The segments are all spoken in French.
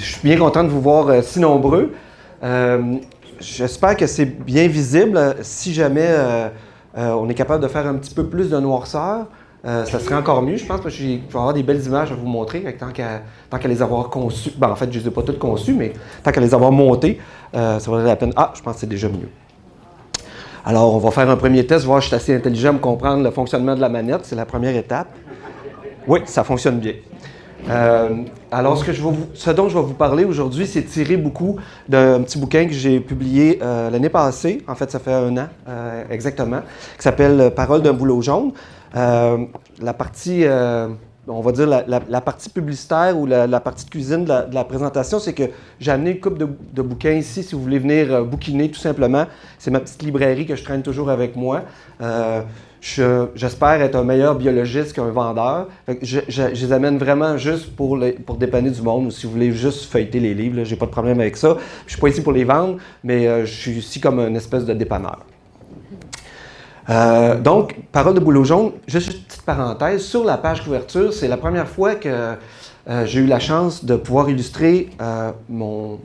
Je suis bien content de vous voir si nombreux. J'espère que c'est bien visible. Si jamais on est capable de faire un petit peu plus de noirceur, ça serait encore mieux, je pense, parce que je vais avoir des belles images à vous montrer. Tant qu'à les avoir conçues, en fait, je ne les ai pas toutes conçues, mais tant qu'à les avoir montées, ça vaudrait la peine. Ah, je pense que c'est déjà mieux. Alors, on va faire un premier test, voir si je suis assez intelligent pour comprendre le fonctionnement de la manette. C'est la première étape. Oui, ça fonctionne bien. Alors, ce dont je vais vous parler aujourd'hui, c'est tiré beaucoup d'un petit bouquin que j'ai publié l'année passée. En fait, ça fait 1 an exactement, qui s'appelle « Paroles d'un bouleau jaune ». La partie, on va dire la partie publicitaire ou la partie de cuisine de la présentation, c'est que j'ai amené une couple de bouquins ici, si vous voulez venir bouquiner tout simplement. C'est ma petite librairie que je traîne toujours avec moi. J'espère être un meilleur biologiste qu'un vendeur. Je les amène vraiment juste pour dépanner du monde, ou si vous voulez juste feuilleter les livres, j'ai pas de problème avec ça. Je suis pas ici pour les vendre, mais je suis ici comme une espèce de dépanneur. Donc, Paroles de bouleau jaune, juste une petite parenthèse, sur la page couverture, c'est la première fois que j'ai eu la chance de pouvoir illustrer mon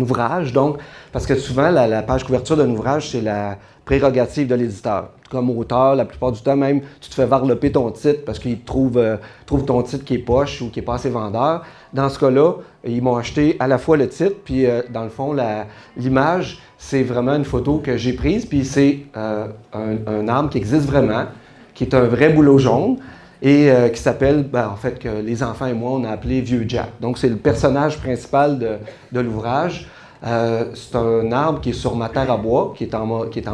ouvrage, donc, parce que souvent, la page couverture d'un ouvrage, c'est la prérogative de l'éditeur. Comme auteur, la plupart du temps, même, tu te fais varloper ton titre parce qu'ils trouvent ton titre qui est poche ou qui n'est pas assez vendeur. Dans ce cas-là, ils m'ont acheté à la fois le titre, puis dans le fond, l'image, c'est vraiment une photo que j'ai prise, puis c'est un arbre qui existe vraiment, qui est un vrai bouleau jaune, et qui s'appelle, en fait, que les enfants et moi, on a appelé Vieux Jack. Donc, c'est le personnage principal de l'ouvrage. C'est un arbre qui est sur ma terre à bois, qui est en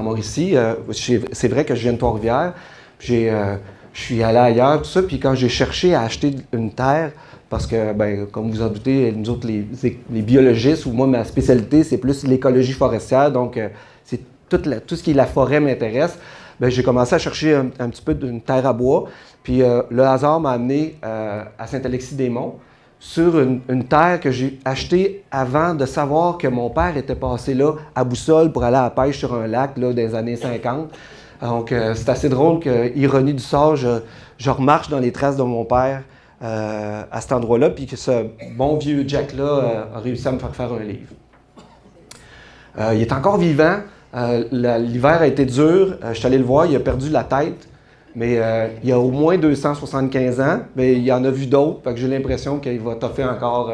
Mauricie. C'est vrai que je viens de Trois-Rivières. Je suis allé ailleurs, tout ça. Puis quand j'ai cherché à acheter une terre, parce que, comme vous en doutez, nous autres, les biologistes, ou moi, ma spécialité, c'est plus l'écologie forestière. Donc, c'est tout ce qui est la forêt m'intéresse. J'ai commencé à chercher un petit peu d'une terre à bois. Puis le hasard m'a amené à Saint-Alexis-des-Monts, sur une terre que j'ai achetée avant de savoir que mon père était passé là à boussole pour aller à la pêche sur un lac là, des années 50. Donc, c'est assez drôle que, ironie du sort, je remarche dans les traces de mon père à cet endroit-là, puis que ce bon vieux Jack-là a réussi à me faire un livre. Il est encore vivant. L'hiver a été dur. Je suis allé le voir, il a perdu la tête. Mais il a au moins 275 ans, mais il en a vu d'autres, fait que j'ai l'impression qu'il va toffer encore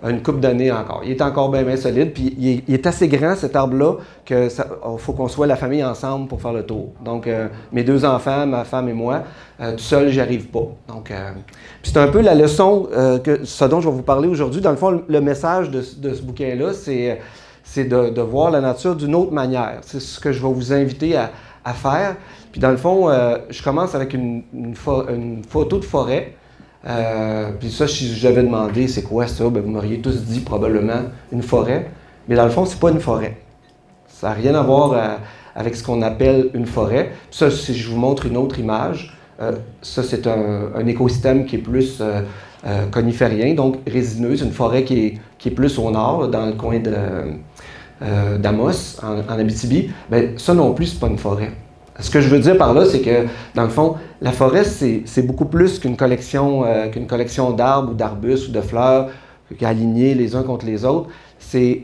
une couple d'années encore. Il est encore bien solide, puis il est assez grand, cet arbre-là, qu'il faut qu'on soit la famille ensemble pour faire le tour. Donc, mes 2 enfants, ma femme et moi, tout seul, j'y arrive pas. Donc, puis c'est un peu la leçon, ce dont je vais vous parler aujourd'hui. Dans le fond, le message de ce bouquin-là, c'est de voir la nature d'une autre manière. C'est ce que je vais vous inviter à faire. Puis dans le fond, je commence avec une photo de forêt. Puis ça, si j'avais demandé c'est quoi ça, vous m'auriez tous dit probablement une forêt. Mais dans le fond, c'est pas une forêt. Ça n'a rien à voir avec ce qu'on appelle une forêt. Puis ça, si je vous montre une autre image, ça c'est un écosystème qui est plus coniférien, donc résineuse, une forêt qui est plus au nord, dans le coin d'Amos, en Abitibi. Bien, ça non plus, c'est pas une forêt. Ce que je veux dire par là, c'est que, dans le fond, la forêt, c'est beaucoup plus qu'une collection d'arbres ou d'arbustes ou de fleurs alignés les uns contre les autres.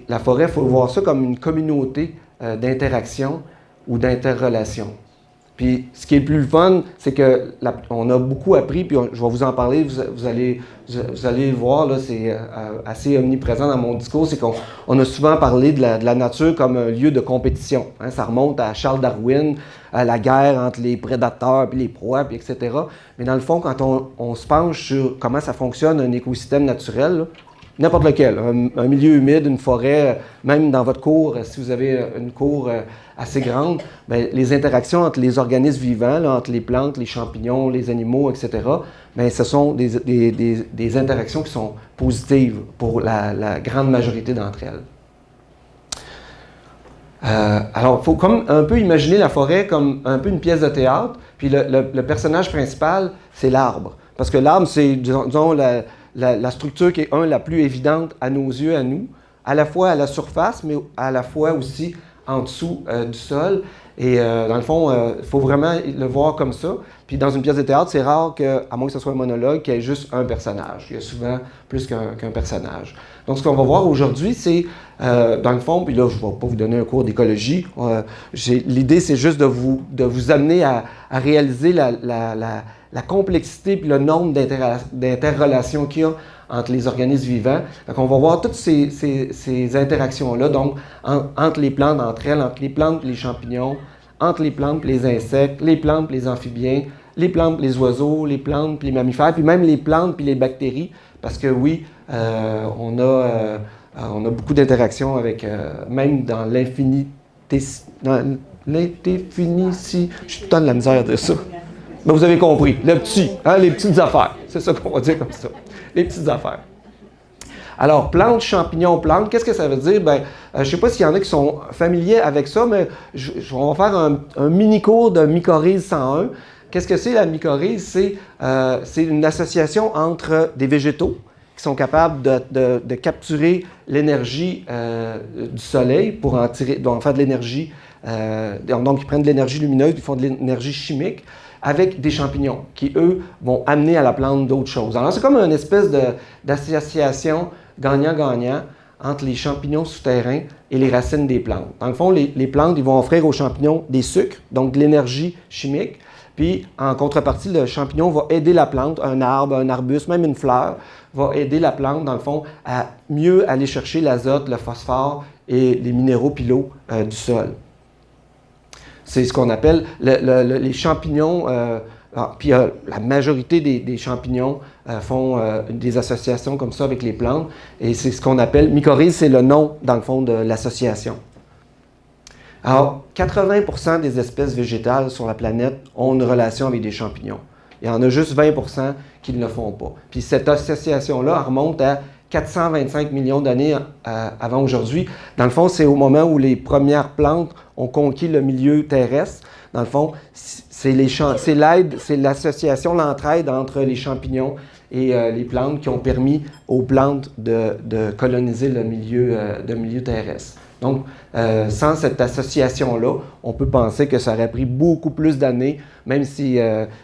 La forêt, il faut voir ça comme une communauté d'interaction ou d'interrelation. Puis, ce qui est le plus fun, c'est qu'on a beaucoup appris, puis je vais vous en parler, vous allez le voir, là, c'est assez omniprésent dans mon discours, c'est qu'on a souvent parlé de la nature comme un lieu de compétition. Hein, ça remonte à Charles Darwin, à la guerre entre les prédateurs, puis les proies, puis etc. Mais dans le fond, quand on se penche sur comment ça fonctionne un écosystème naturel, là, n'importe lequel, un milieu humide, une forêt, même dans votre cour, si vous avez une cour assez grande, bien, les interactions entre les organismes vivants, là, entre les plantes, les champignons, les animaux, etc., bien, ce sont des interactions qui sont positives pour la grande majorité d'entre elles. Alors, il faut comme un peu imaginer la forêt comme un peu une pièce de théâtre, puis le personnage principal, c'est l'arbre. Parce que l'arbre, c'est, disons, la structure qui est, la plus évidente à nos yeux, à nous, à la fois à la surface, mais à la fois aussi en dessous du sol. Et dans le fond, il faut vraiment le voir comme ça. Puis dans une pièce de théâtre, c'est rare à moins que ce soit un monologue, qu'il y ait juste un personnage. Il y a souvent plus qu'un personnage. Donc ce qu'on va voir aujourd'hui, c'est, dans le fond, puis là, je ne vais pas vous donner un cours d'écologie. L'idée, c'est juste de vous amener à réaliser la complexité puis le nombre d'interrelations qu'il y a entre les organismes vivants. Donc, on va voir toutes ces interactions-là, donc entre les plantes, entre elles, entre les plantes et les champignons, entre les plantes et les insectes, les plantes et les amphibiens, les plantes et les oiseaux, les plantes et les mammifères, puis même les plantes et les bactéries, parce que oui, on a beaucoup d'interactions avec, même dans l'infini, si je suis tout le temps de la misère à dire ça. Mais vous avez compris, les petites affaires, c'est ça qu'on va dire comme ça, les petites affaires. Alors, plantes, champignons, plantes, qu'est-ce que ça veut dire? Je ne sais pas s'il y en a qui sont familiers avec ça, mais on va faire un mini-cours de mycorhize 101. Qu'est-ce que c'est la mycorhize? C'est une association entre des végétaux qui sont capables de capturer l'énergie du soleil pour en faire de l'énergie. Donc, ils prennent de l'énergie lumineuse, ils font de l'énergie chimique avec des champignons qui, eux, vont amener à la plante d'autres choses. Alors, c'est comme une espèce d'association gagnant-gagnant entre les champignons souterrains et les racines des plantes. Dans le fond, les plantes, ils vont offrir aux champignons des sucres, donc de l'énergie chimique, puis en contrepartie, le champignon va aider la plante, un arbre, un arbuste, même une fleur, va aider la plante, dans le fond, à mieux aller chercher l'azote, le phosphore et les minéraux puis l'eau du sol. C'est ce qu'on appelle les champignons, puis la majorité des champignons font des associations comme ça avec les plantes, et c'est ce qu'on appelle, mycorhize, c'est le nom, dans le fond, de l'association. Alors, 80% des espèces végétales sur la planète ont une relation avec des champignons. Il y en a juste 20% qui ne le font pas. Puis cette association-là remonte à 425 millions d'années avant aujourd'hui. Dans le fond, c'est au moment où les premières plantes ont conquis le milieu terrestre. Dans le fond, c'est l'association, l'entraide entre les champignons et les plantes qui ont permis aux plantes de coloniser le milieu terrestre. Donc, sans cette association-là, on peut penser que ça aurait pris beaucoup plus d'années, même si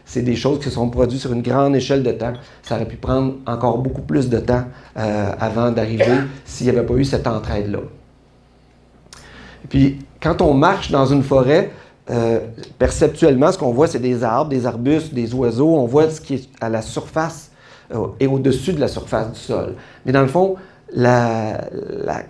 c'est des choses qui sont produites sur une grande échelle de temps. Ça aurait pu prendre encore beaucoup plus de temps avant d'arriver s'il n'y avait pas eu cette entraide-là. Et puis, quand on marche dans une forêt, perceptuellement, ce qu'on voit, c'est des arbres, des arbustes, des oiseaux. On voit ce qui est à la surface et au-dessus de la surface du sol. Mais dans le fond, la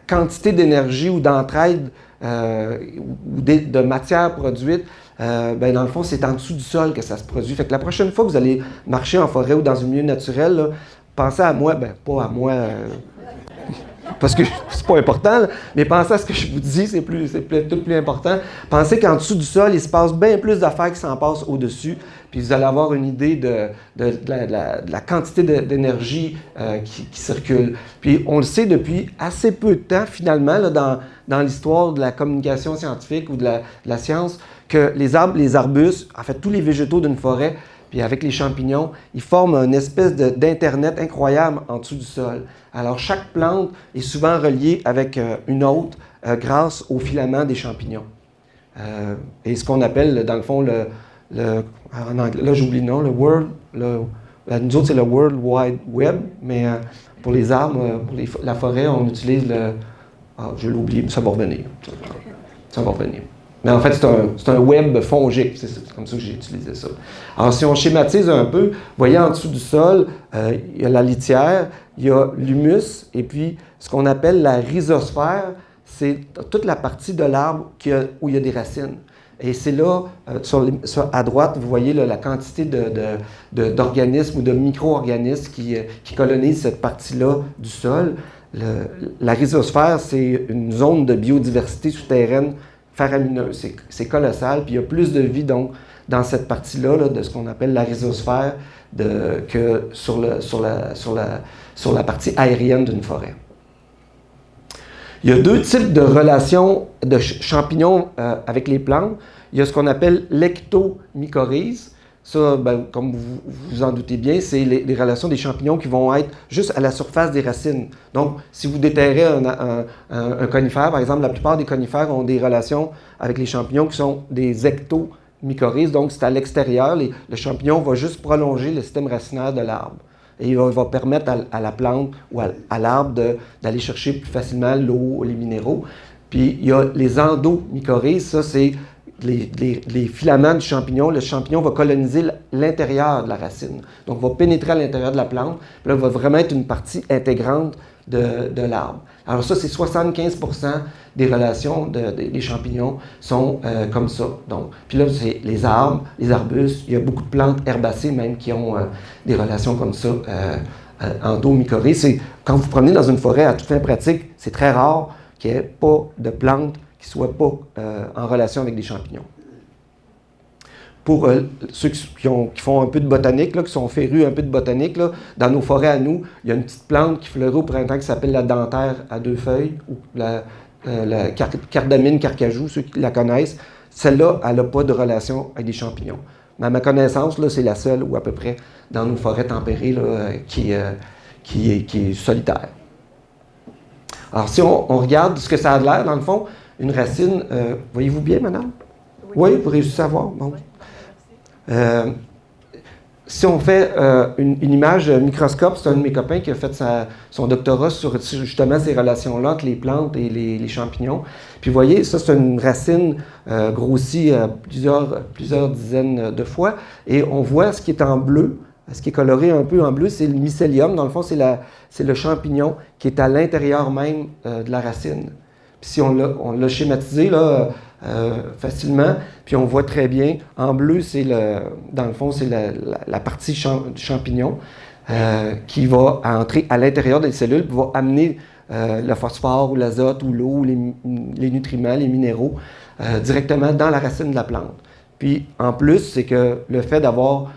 quantité d'énergie ou d'entraide ou de matière produite, dans le fond, c'est en dessous du sol que ça se produit. Fait que la prochaine fois que vous allez marcher en forêt ou dans un milieu naturel, là, pensez à moi, pas à moi, parce que c'est pas important, là, mais pensez à ce que je vous dis, c'est tout plus important. Pensez qu'en dessous du sol, il se passe bien plus d'affaires qui s'en passent au-dessus, puis vous allez avoir une idée de la quantité d'énergie qui circule. Puis on le sait depuis assez peu de temps, finalement, là, dans l'histoire de la communication scientifique ou de la science, que les arbres, les arbustes, en fait tous les végétaux d'une forêt, puis avec les champignons, ils forment une espèce d'Internet incroyable en dessous du sol. Alors, chaque plante est souvent reliée avec une autre grâce aux filaments des champignons. Et ce qu'on appelle, dans le fond, en anglais, là j'oublie le nom, nous autres c'est le World Wide Web, mais pour les arbres, pour la forêt, on utilise je l'ai oublié, mais ça va revenir. Ça va revenir. Mais en fait, c'est un web fongique, c'est comme ça que j'ai utilisé ça. Alors, si on schématise un peu, vous voyez en dessous du sol, il y a la litière, il y a l'humus, et puis ce qu'on appelle la rhizosphère, c'est toute la partie de l'arbre où il y a des racines. Et c'est là, à droite, vous voyez là, la quantité d'organismes ou de micro-organismes qui colonisent cette partie-là du sol. La rhizosphère, c'est une zone de biodiversité souterraine faramineuse. C'est colossal, puis il y a plus de vie donc dans cette partie-là là, de ce qu'on appelle la rhizosphère que sur la partie aérienne d'une forêt. Il y a deux types de relations de champignons avec les plantes. Il y a ce qu'on appelle l'ectomycorhize. Ça, ben, comme vous vous en doutez bien, c'est les relations des champignons qui vont être juste à la surface des racines. Donc, si vous déterrez un conifère, par exemple, la plupart des conifères ont des relations avec les champignons qui sont des ectomycorhizes, donc c'est à l'extérieur. Le champignon va juste prolonger le système racinaire de l'arbre. Et il va permettre à la plante ou à l'arbre d'aller chercher plus facilement l'eau, les minéraux. Puis, il y a les endomycorhizes, ça c'est les filaments du champignon. Le champignon va coloniser l'intérieur de la racine. Donc, va pénétrer à l'intérieur de la plante. Puis là, va vraiment être une partie intégrante de l'arbre. Alors ça, c'est 75% des relations des champignons sont comme ça. Donc, puis là, c'est les arbres, les arbustes. Il y a beaucoup de plantes herbacées même qui ont des relations comme ça endomycorhizes. Quand vous promenez dans une forêt à toute fin pratique, c'est très rare qu'il n'y ait pas de plantes qui ne soient pas en relation avec des champignons. Pour ceux qui font un peu de botanique, là, qui sont férus un peu de botanique, là, dans nos forêts à nous, il y a une petite plante qui fleurit au printemps qui s'appelle la dentaire à deux feuilles, ou la cardamine carcajou, ceux qui la connaissent. Celle-là, elle n'a pas de relation avec des champignons. Mais à ma connaissance, là, c'est la seule, ou à peu près, dans nos forêts tempérées, là, qui est solitaire. Alors, si on regarde ce que ça a de l'air, dans le fond, une racine, voyez-vous bien, madame? Oui, vous réussissez à voir? Bon. Si on fait une image microscope, c'est un de mes copains qui a fait son doctorat sur justement ces relations-là entre les plantes et les champignons. Puis vous voyez, ça c'est une racine grossie plusieurs dizaines de fois. Et on voit ce qui est en bleu, ce qui est coloré un peu en bleu, c'est le mycélium. Dans le fond, c'est le champignon qui est à l'intérieur même de la racine. Puis si on l'a schématisé là, facilement, puis on voit très bien, en bleu, dans le fond, c'est la partie du champignon qui va entrer à l'intérieur des cellules, puis va amener le phosphore ou l'azote ou l'eau, les nutriments, les minéraux, directement dans la racine de la plante. Puis en plus, c'est que le fait d'avoir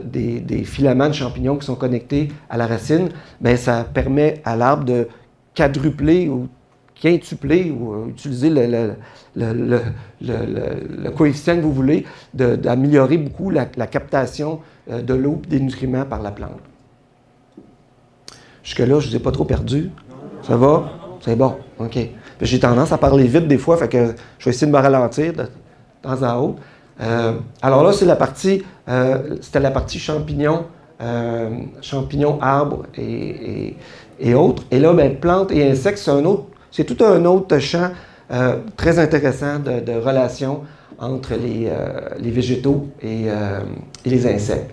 des filaments de champignons qui sont connectés à la racine, bien, ça permet à l'arbre de quadrupler ou quintupler ou utiliser le coefficient que vous voulez, d'améliorer beaucoup la captation de l'eau et des nutriments par la plante. Jusque-là, je ne vous ai pas trop perdu. Ça va? C'est bon. OK. J'ai tendance à parler vite des fois, fait que je vais essayer de me ralentir de temps à autre. Alors là, c'est c'était la partie champignons, arbres et autres. Et là, bien, plantes et insectes, c'est tout un autre champ très intéressant de relations entre les végétaux et les insectes.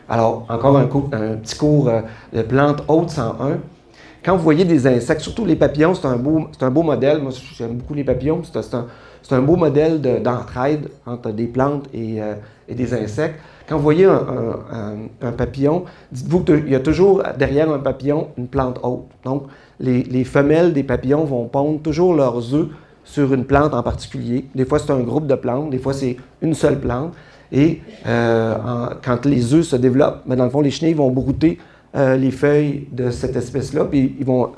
Alors, encore un petit cours de plantes hôtes 101. Quand vous voyez des insectes, surtout les papillons, c'est un beau modèle. Moi, j'aime beaucoup les papillons. C'est un beau modèle d'entraide entre des plantes et des insectes. Quand vous voyez un papillon, dites-vous qu'il y a toujours derrière un papillon une plante hôte. Donc, les femelles des papillons vont pondre toujours leurs œufs sur une plante en particulier. Des fois, c'est un groupe de plantes, des fois, c'est une seule plante. Et quand les œufs se développent, dans le fond, les chenilles vont brouter les feuilles de cette espèce-là, puis ils vont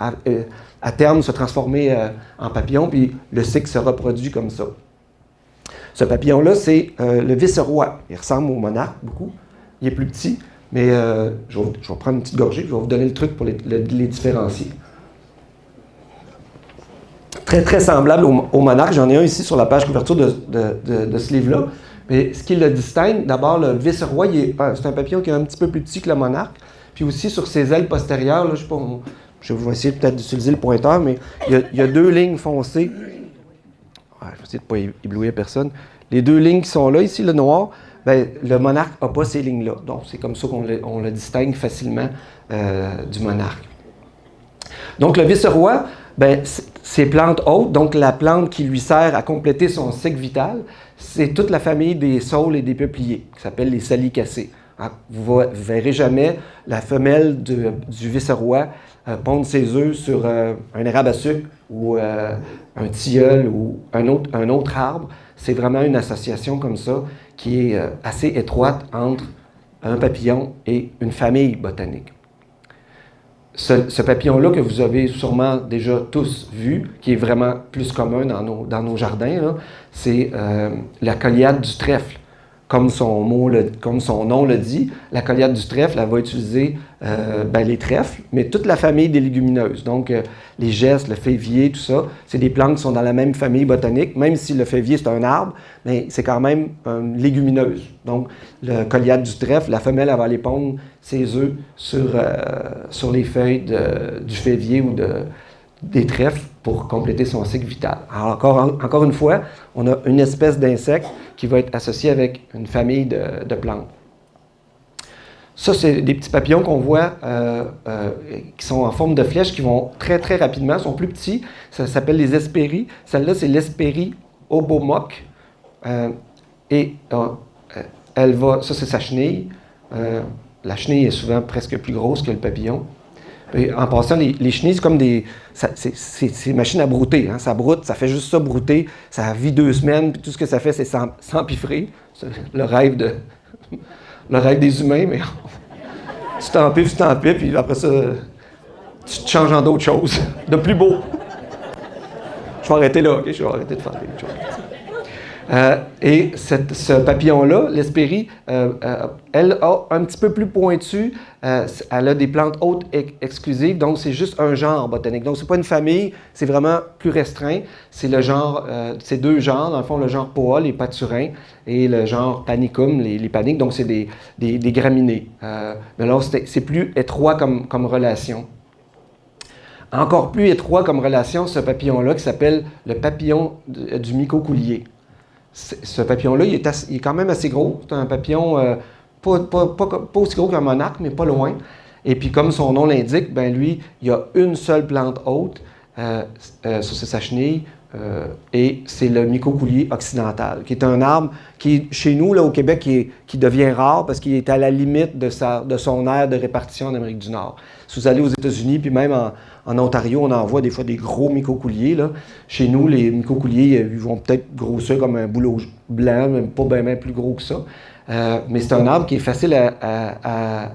à terme se transformer en papillon, puis le cycle se reproduit comme ça. Ce papillon-là, c'est le vice-roi. Il ressemble au monarque beaucoup. Il est plus petit, mais je vais prendre une petite gorgée, je vais vous donner le truc pour les différencier. Très, très semblable au monarque. J'en ai un ici sur la page couverture de ce livre-là. Mais ce qui le distingue, d'abord, le vice-roi, c'est un papillon qui est un petit peu plus petit que le monarque. Puis aussi, sur ses ailes postérieures, là, je vais essayer peut-être d'utiliser le pointeur, mais il y a deux lignes foncées. Ouais, je vais essayer de ne pas éblouir personne. Les deux lignes qui sont là, ici, le noir, bien, le monarque n'a pas ces lignes-là. Donc, c'est comme ça qu'on le distingue facilement du monarque. Donc, le vice-roi, bien, c'est plante hôte, donc la plante qui lui sert à compléter son cycle vital, c'est toute la famille des saules et des peupliers, qui s'appelle les salicacées. Vous ne verrez jamais la femelle du vice-roi pondre ses œufs sur un érable à sucre ou un tilleul ou un autre arbre. C'est vraiment une association comme ça qui est assez étroite entre un papillon et une famille botanique. Ce papillon-là que vous avez sûrement déjà tous vu, qui est vraiment plus commun dans nos jardins, c'est la Goliath du trèfle. comme son nom le dit, la Coleatte du trèfle, elle va utiliser les trèfles, mais toute la famille des légumineuses. Donc, les gestes, le févier, tout ça, c'est des plantes qui sont dans la même famille botanique. Même si le févier, c'est un arbre, mais c'est quand même une légumineuse. Donc, le Coleatte du trèfle, la femelle, elle va aller pondre ses œufs sur les feuilles du févier ou des trèfles pour compléter son cycle vital. Alors, encore une fois, on a une espèce d'insecte qui va être associée avec une famille de plantes. Ça, c'est des petits papillons qu'on voit qui sont en forme de flèche, qui vont très, très rapidement, sont plus petits. Ça s'appelle les hespéries. Celle-là, c'est l'Hespérie obomoc. Ça, c'est sa chenille. La chenille est souvent presque plus grosse que le papillon. Et en passant, les chenilles, c'est comme c'est une machine à brouter. Hein. Ça broute, ça fait juste ça brouter. Ça vit 2 semaines, puis tout ce que ça fait, c'est s'empiffrer. C'est le rêve des humains, mais tu t'empiffes, puis après ça, tu te changes en d'autres choses, de plus beau. Je vais arrêter là, OK? Je vais arrêter de faire des choses. Et ce papillon-là, l'Hespérie, elle a un petit peu plus pointu. Elle a des plantes hôtes exclusives, donc c'est juste un genre botanique. Donc c'est pas une famille, c'est vraiment plus restreint. C'est le genre, c'est 2 genres, dans le fond, le genre Poa, les pâturins, et le genre Panicum, les paniques, donc c'est des graminées. Mais là, c'est plus étroit comme relation. Encore plus étroit comme relation, ce papillon-là qui s'appelle le papillon du micocoulier. Ce papillon-là, il est quand même assez gros. C'est un papillon pas aussi gros qu'un monarque, mais pas loin. Et puis, comme son nom l'indique, ben lui, il y a une seule plante haute, ça c'est sa chenille, et c'est le micocoulier occidental, qui est un arbre qui, chez nous, là, au Québec, qui devient rare parce qu'il est à la limite de son aire de répartition en Amérique du Nord. Si vous allez aux États-Unis, puis même en Ontario, on en voit des fois des gros micocouliers. Là. Chez nous, les micocouliers, ils vont peut-être grossir comme un bouleau blanc, même pas bien plus gros que ça. Mais c'est un arbre qui est facile à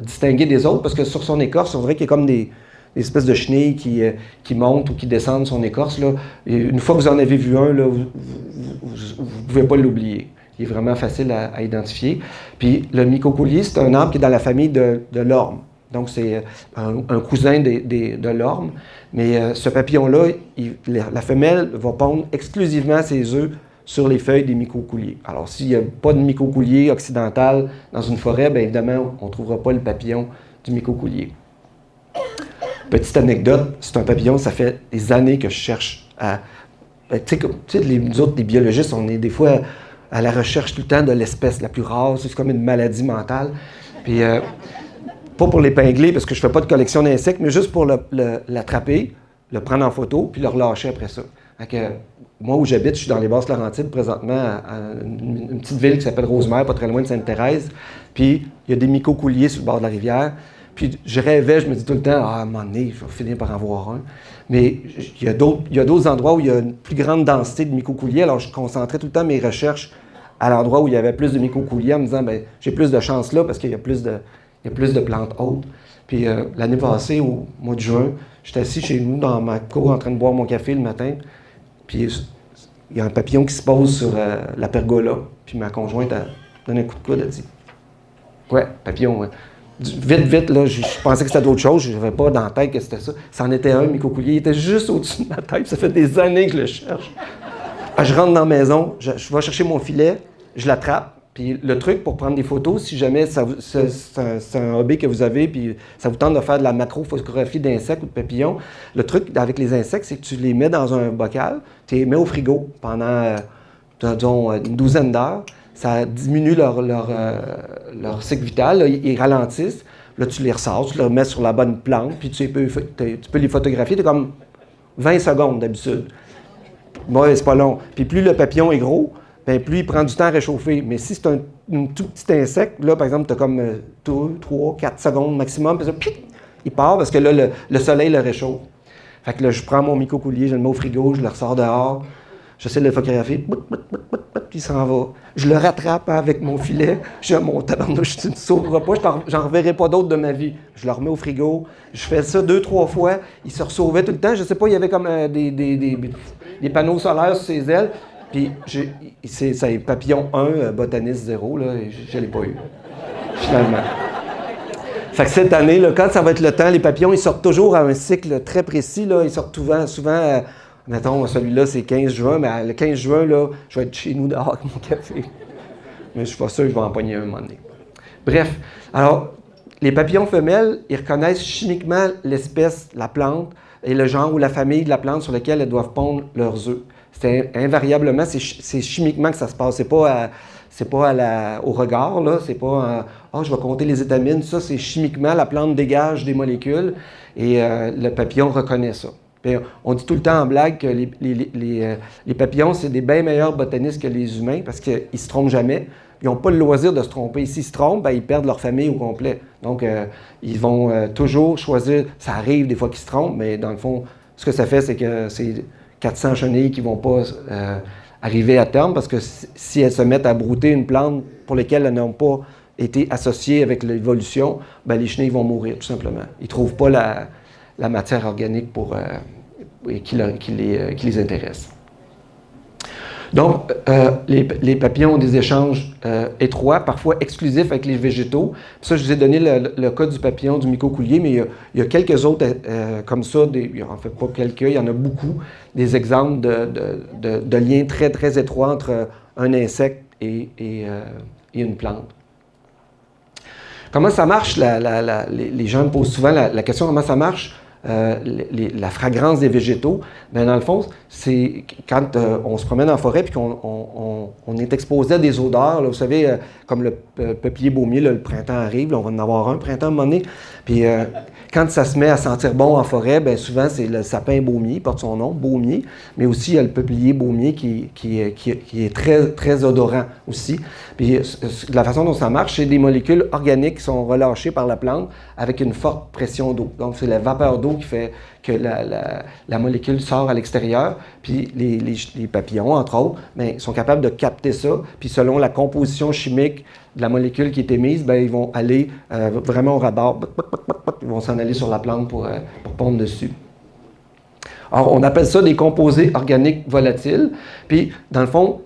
distinguer des autres parce que sur son écorce, on dirait qu'il y a comme des espèces de chenilles qui montent ou qui descendent son écorce. Là. Et une fois que vous en avez vu un, là, vous ne pouvez pas l'oublier. Il est vraiment facile à identifier. Puis le micocoulier, c'est un arbre qui est dans la famille de l'orme. Donc, c'est un cousin de l'orme. Mais ce papillon-là, la femelle va pondre exclusivement ses œufs sur les feuilles des micocouliers. Alors, s'il n'y a pas de micocoulier occidental dans une forêt, bien évidemment, on ne trouvera pas le papillon du micocoulier. Petite anecdote, c'est un papillon, ça fait des années que je cherche à... tu sais, nous autres, les biologistes, on est des fois à la recherche tout le temps de l'espèce la plus rare. C'est comme une maladie mentale. Puis, pas pour l'épingler, parce que je ne fais pas de collection d'insectes, mais juste pour l'attraper, le prendre en photo, puis le relâcher après ça. Moi, où j'habite, je suis dans les Basses-Laurentides, présentement, à une petite ville qui s'appelle Rosemère, pas très loin de Sainte-Thérèse. Puis, il y a des micocouliers sur le bord de la rivière. Puis, je rêvais, je me dis tout le temps, à un moment donné, je vais finir par en voir un. Mais il y a d'autres endroits où il y a une plus grande densité de micocouliers. Alors, je concentrais tout le temps mes recherches à l'endroit où il y avait plus de micocouliers en me disant, bien, j'ai plus de chance là parce qu'il y a plus de plantes hautes. Puis l'année passée, au mois de juin, j'étais assis chez nous dans ma cour en train de boire mon café le matin. Puis il y a un papillon qui se pose sur la pergola. Puis ma conjointe a donné un coup de coude, elle a dit « Ouais, papillon, ouais. Vite, là, je pensais que c'était d'autres choses. Je n'avais pas dans la tête que c'était ça. C'en était un, micocoulier. Il était juste au-dessus de ma tête. Ça fait des années que je le cherche. Je rentre dans la maison, je vais chercher mon filet, je l'attrape. Puis le truc pour prendre des photos, si jamais c'est un hobby que vous avez, puis ça vous tente de faire de la macrophotographie d'insectes ou de papillons, le truc avec les insectes, c'est que tu les mets dans un bocal, tu les mets au frigo pendant, disons, une douzaine d'heures. Ça diminue leur cycle vital, là, ils ralentissent. Là, tu les ressors, tu les remets sur la bonne plante, puis tu peux les photographier. Tu as comme 20 secondes d'habitude. Bon, c'est pas long. Puis plus le papillon est gros, bien, plus il prend du temps à réchauffer. Mais si c'est un tout petit insecte, là, par exemple, tu as comme 2, 3, 4 secondes maximum, puis ça, il part parce que là, le soleil le réchauffe. Fait que là, je prends mon micocoulier, je le mets au frigo, je le ressors dehors, j'essaie de le photographier, puis il s'en va. Je le rattrape avec mon filet, je mon tabarnouche, tu ne sauveras pas, j'en reverrai pas d'autres de ma vie. Je le remets au frigo, je fais ça 2, 3 fois, il se ressauvait tout le temps, je sais pas, il y avait comme des panneaux solaires sur ses ailes. Puis c'est papillon 1, botaniste 0, là, et je ne l'ai pas eu, finalement. Fait que cette année, là, quand ça va être le temps, les papillons, ils sortent toujours à un cycle très précis. Là, ils sortent souvent mettons, celui-là, c'est 15 juin, mais le 15 juin, là, je vais être chez nous dehors avec mon café. Mais je ne suis pas sûr que je vais en pogner un moment donné. Bref, alors, les papillons femelles, ils reconnaissent chimiquement l'espèce, la plante, et le genre ou la famille de la plante sur laquelle elles doivent pondre leurs œufs. C'est invariablement, c'est chimiquement que ça se passe. C'est pas au regard, là. C'est pas je vais compter les étamines. Ça, c'est chimiquement, la plante dégage des molécules et le papillon reconnaît ça. Puis, on dit tout le temps en blague que les papillons, c'est des bien meilleurs botanistes que les humains parce qu'ils ne se trompent jamais. Ils n'ont pas le loisir de se tromper. S'ils se trompent, ben, ils perdent leur famille au complet. Donc, ils vont toujours choisir. Ça arrive des fois qu'ils se trompent, mais dans le fond, ce que ça fait, c'est que c'est 400 chenilles qui ne vont pas arriver à terme parce que si elles se mettent à brouter une plante pour laquelle elles n'ont pas été associées avec l'évolution, ben, les chenilles vont mourir, tout simplement. Ils ne trouvent pas la matière organique qui les intéresse. Donc, les papillons ont des échanges étroits, parfois exclusifs avec les végétaux. Puis ça, je vous ai donné le cas du papillon du micocoulier, mais il y a quelques autres comme ça, en fait pas quelques, il y en a beaucoup, des exemples de liens très, très étroits entre un insecte et une plante. Comment ça marche? Les gens me posent souvent la question comment ça marche? La fragrance des végétaux, bien, dans le fond, c'est quand on se promène en forêt et qu'on est exposé à des odeurs, là, vous savez, comme le peuplier baumier, là, le printemps arrive, là, on va en avoir un printemps à un moment donné, puis quand ça se met à sentir bon en forêt, bien souvent c'est le sapin baumier, il porte son nom, baumier, mais aussi il y a le peuplier baumier qui est très, très odorant aussi. Puis la façon dont ça marche, c'est des molécules organiques qui sont relâchées par la plante avec une forte pression d'eau. Donc c'est la vapeur d'eau qui fait que la molécule sort à l'extérieur, puis les papillons, entre autres, bien, sont capables de capter ça, puis selon la composition chimique de la molécule qui est émise, bien, ils vont aller vraiment au radar, ils vont s'en aller sur la plante pour pondre dessus. Alors, on appelle ça des composés organiques volatiles. Puis, dans le fond,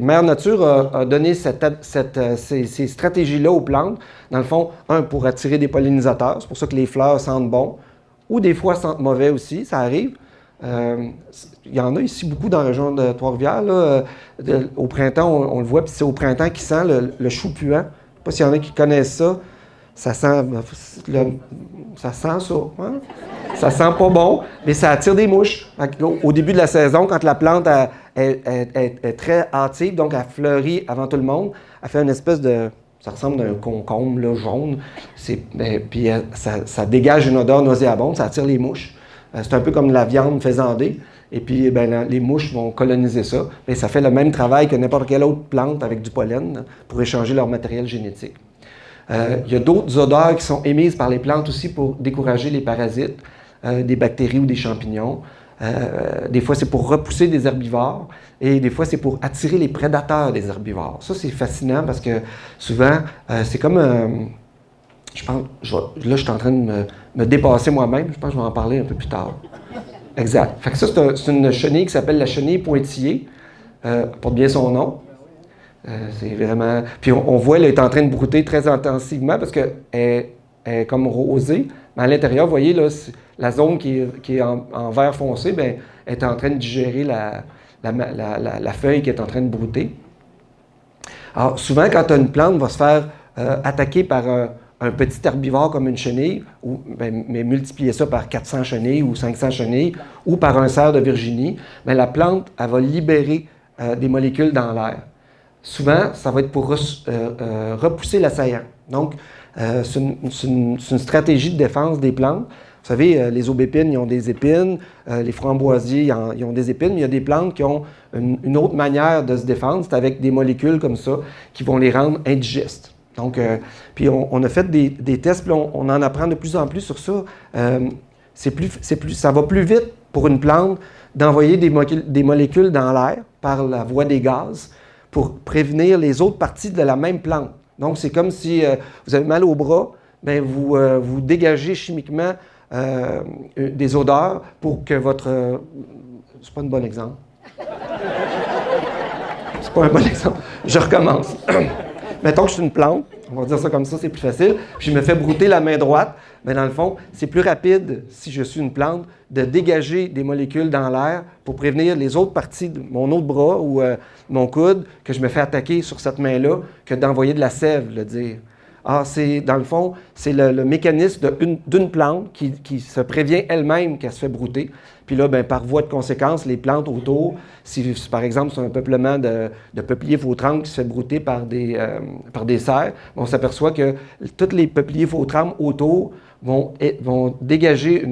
Mère Nature a donné ces stratégies-là aux plantes. Dans le fond, pour attirer des pollinisateurs. C'est pour ça que les fleurs sentent bon. Ou des fois sentent mauvais aussi, ça arrive. Il y en a ici beaucoup dans la région de Trois-Rivières. Au printemps, on le voit, puis c'est au printemps qu'il sent le chou puant. Je ne sais pas s'il y en a qui connaissent ça. Ça sent ça. Hein? Ça sent pas bon, mais ça attire des mouches. Au début de la saison, quand la plante est très hâtive, donc elle fleurit avant tout le monde, elle fait une espèce de... Ça ressemble à un concombre là, jaune. Puis ça dégage une odeur nauséabonde, ça attire les mouches. C'est un peu comme la viande faisandée. Et puis, les mouches vont coloniser ça. Mais ça fait le même travail que n'importe quelle autre plante avec du pollen pour échanger leur matériel génétique. Il y a d'autres odeurs qui sont émises par les plantes aussi pour décourager les parasites, des bactéries ou des champignons. Des fois, c'est pour repousser des herbivores et des fois, c'est pour attirer les prédateurs des herbivores. Ça, c'est fascinant parce que souvent, c'est comme... je pense, là, je suis en train de me dépasser moi-même. Je pense que je vais en parler un peu plus tard. Exact. Fait que ça, c'est une chenille qui s'appelle la chenille pointillée. Porte bien son nom. C'est vraiment... Puis on voit, elle est en train de brouter très intensivement parce qu'elle est comme rosée. Mais à l'intérieur, vous voyez, là, la zone qui est en vert foncé, bien, est en train de digérer la feuille qui est en train de brouter. Alors, souvent, quand une plante va se faire attaquer par un petit herbivore comme une chenille, mais multiplier ça par 400 chenilles ou 500 chenilles, ou par un cerf de Virginie, bien, la plante, elle va libérer des molécules dans l'air. Souvent, ça va être pour repousser l'assaillant. Donc, c'est une stratégie de défense des plantes. Vous savez, les aubépines, ils ont des épines, les framboisiers, ils ont des épines, mais il y a des plantes qui ont une autre manière de se défendre, c'est avec des molécules comme ça qui vont les rendre indigestes. Donc, puis on a fait des tests, puis on en apprend de plus en plus sur ça. Ça va plus vite pour une plante d'envoyer des molécules dans l'air par la voie des gaz pour prévenir les autres parties de la même plante. Donc, c'est comme si vous avez mal au bras, bien, vous dégagez chimiquement des odeurs pour que votre... c'est pas un bon exemple. c'est pas un bon exemple. Je recommence. Mettons que je suis une plante, on va dire ça comme ça, c'est plus facile, puis je me fais brouter la main droite, mais dans le fond, c'est plus rapide, si je suis une plante, de dégager des molécules dans l'air pour prévenir les autres parties de mon autre bras ou mon coude que je me fais attaquer sur cette main-là que d'envoyer de la sève, le dire. Ah, dans le fond, c'est le mécanisme d'une plante qui se prévient elle-même qu'elle se fait brouter. Puis là, ben, par voie de conséquence, les plantes autour, si par exemple c'est un peuplement de peupliers faux-trembles qui se fait brouter par des cerfs, on s'aperçoit que tous les peupliers faux-trembles autour vont dégager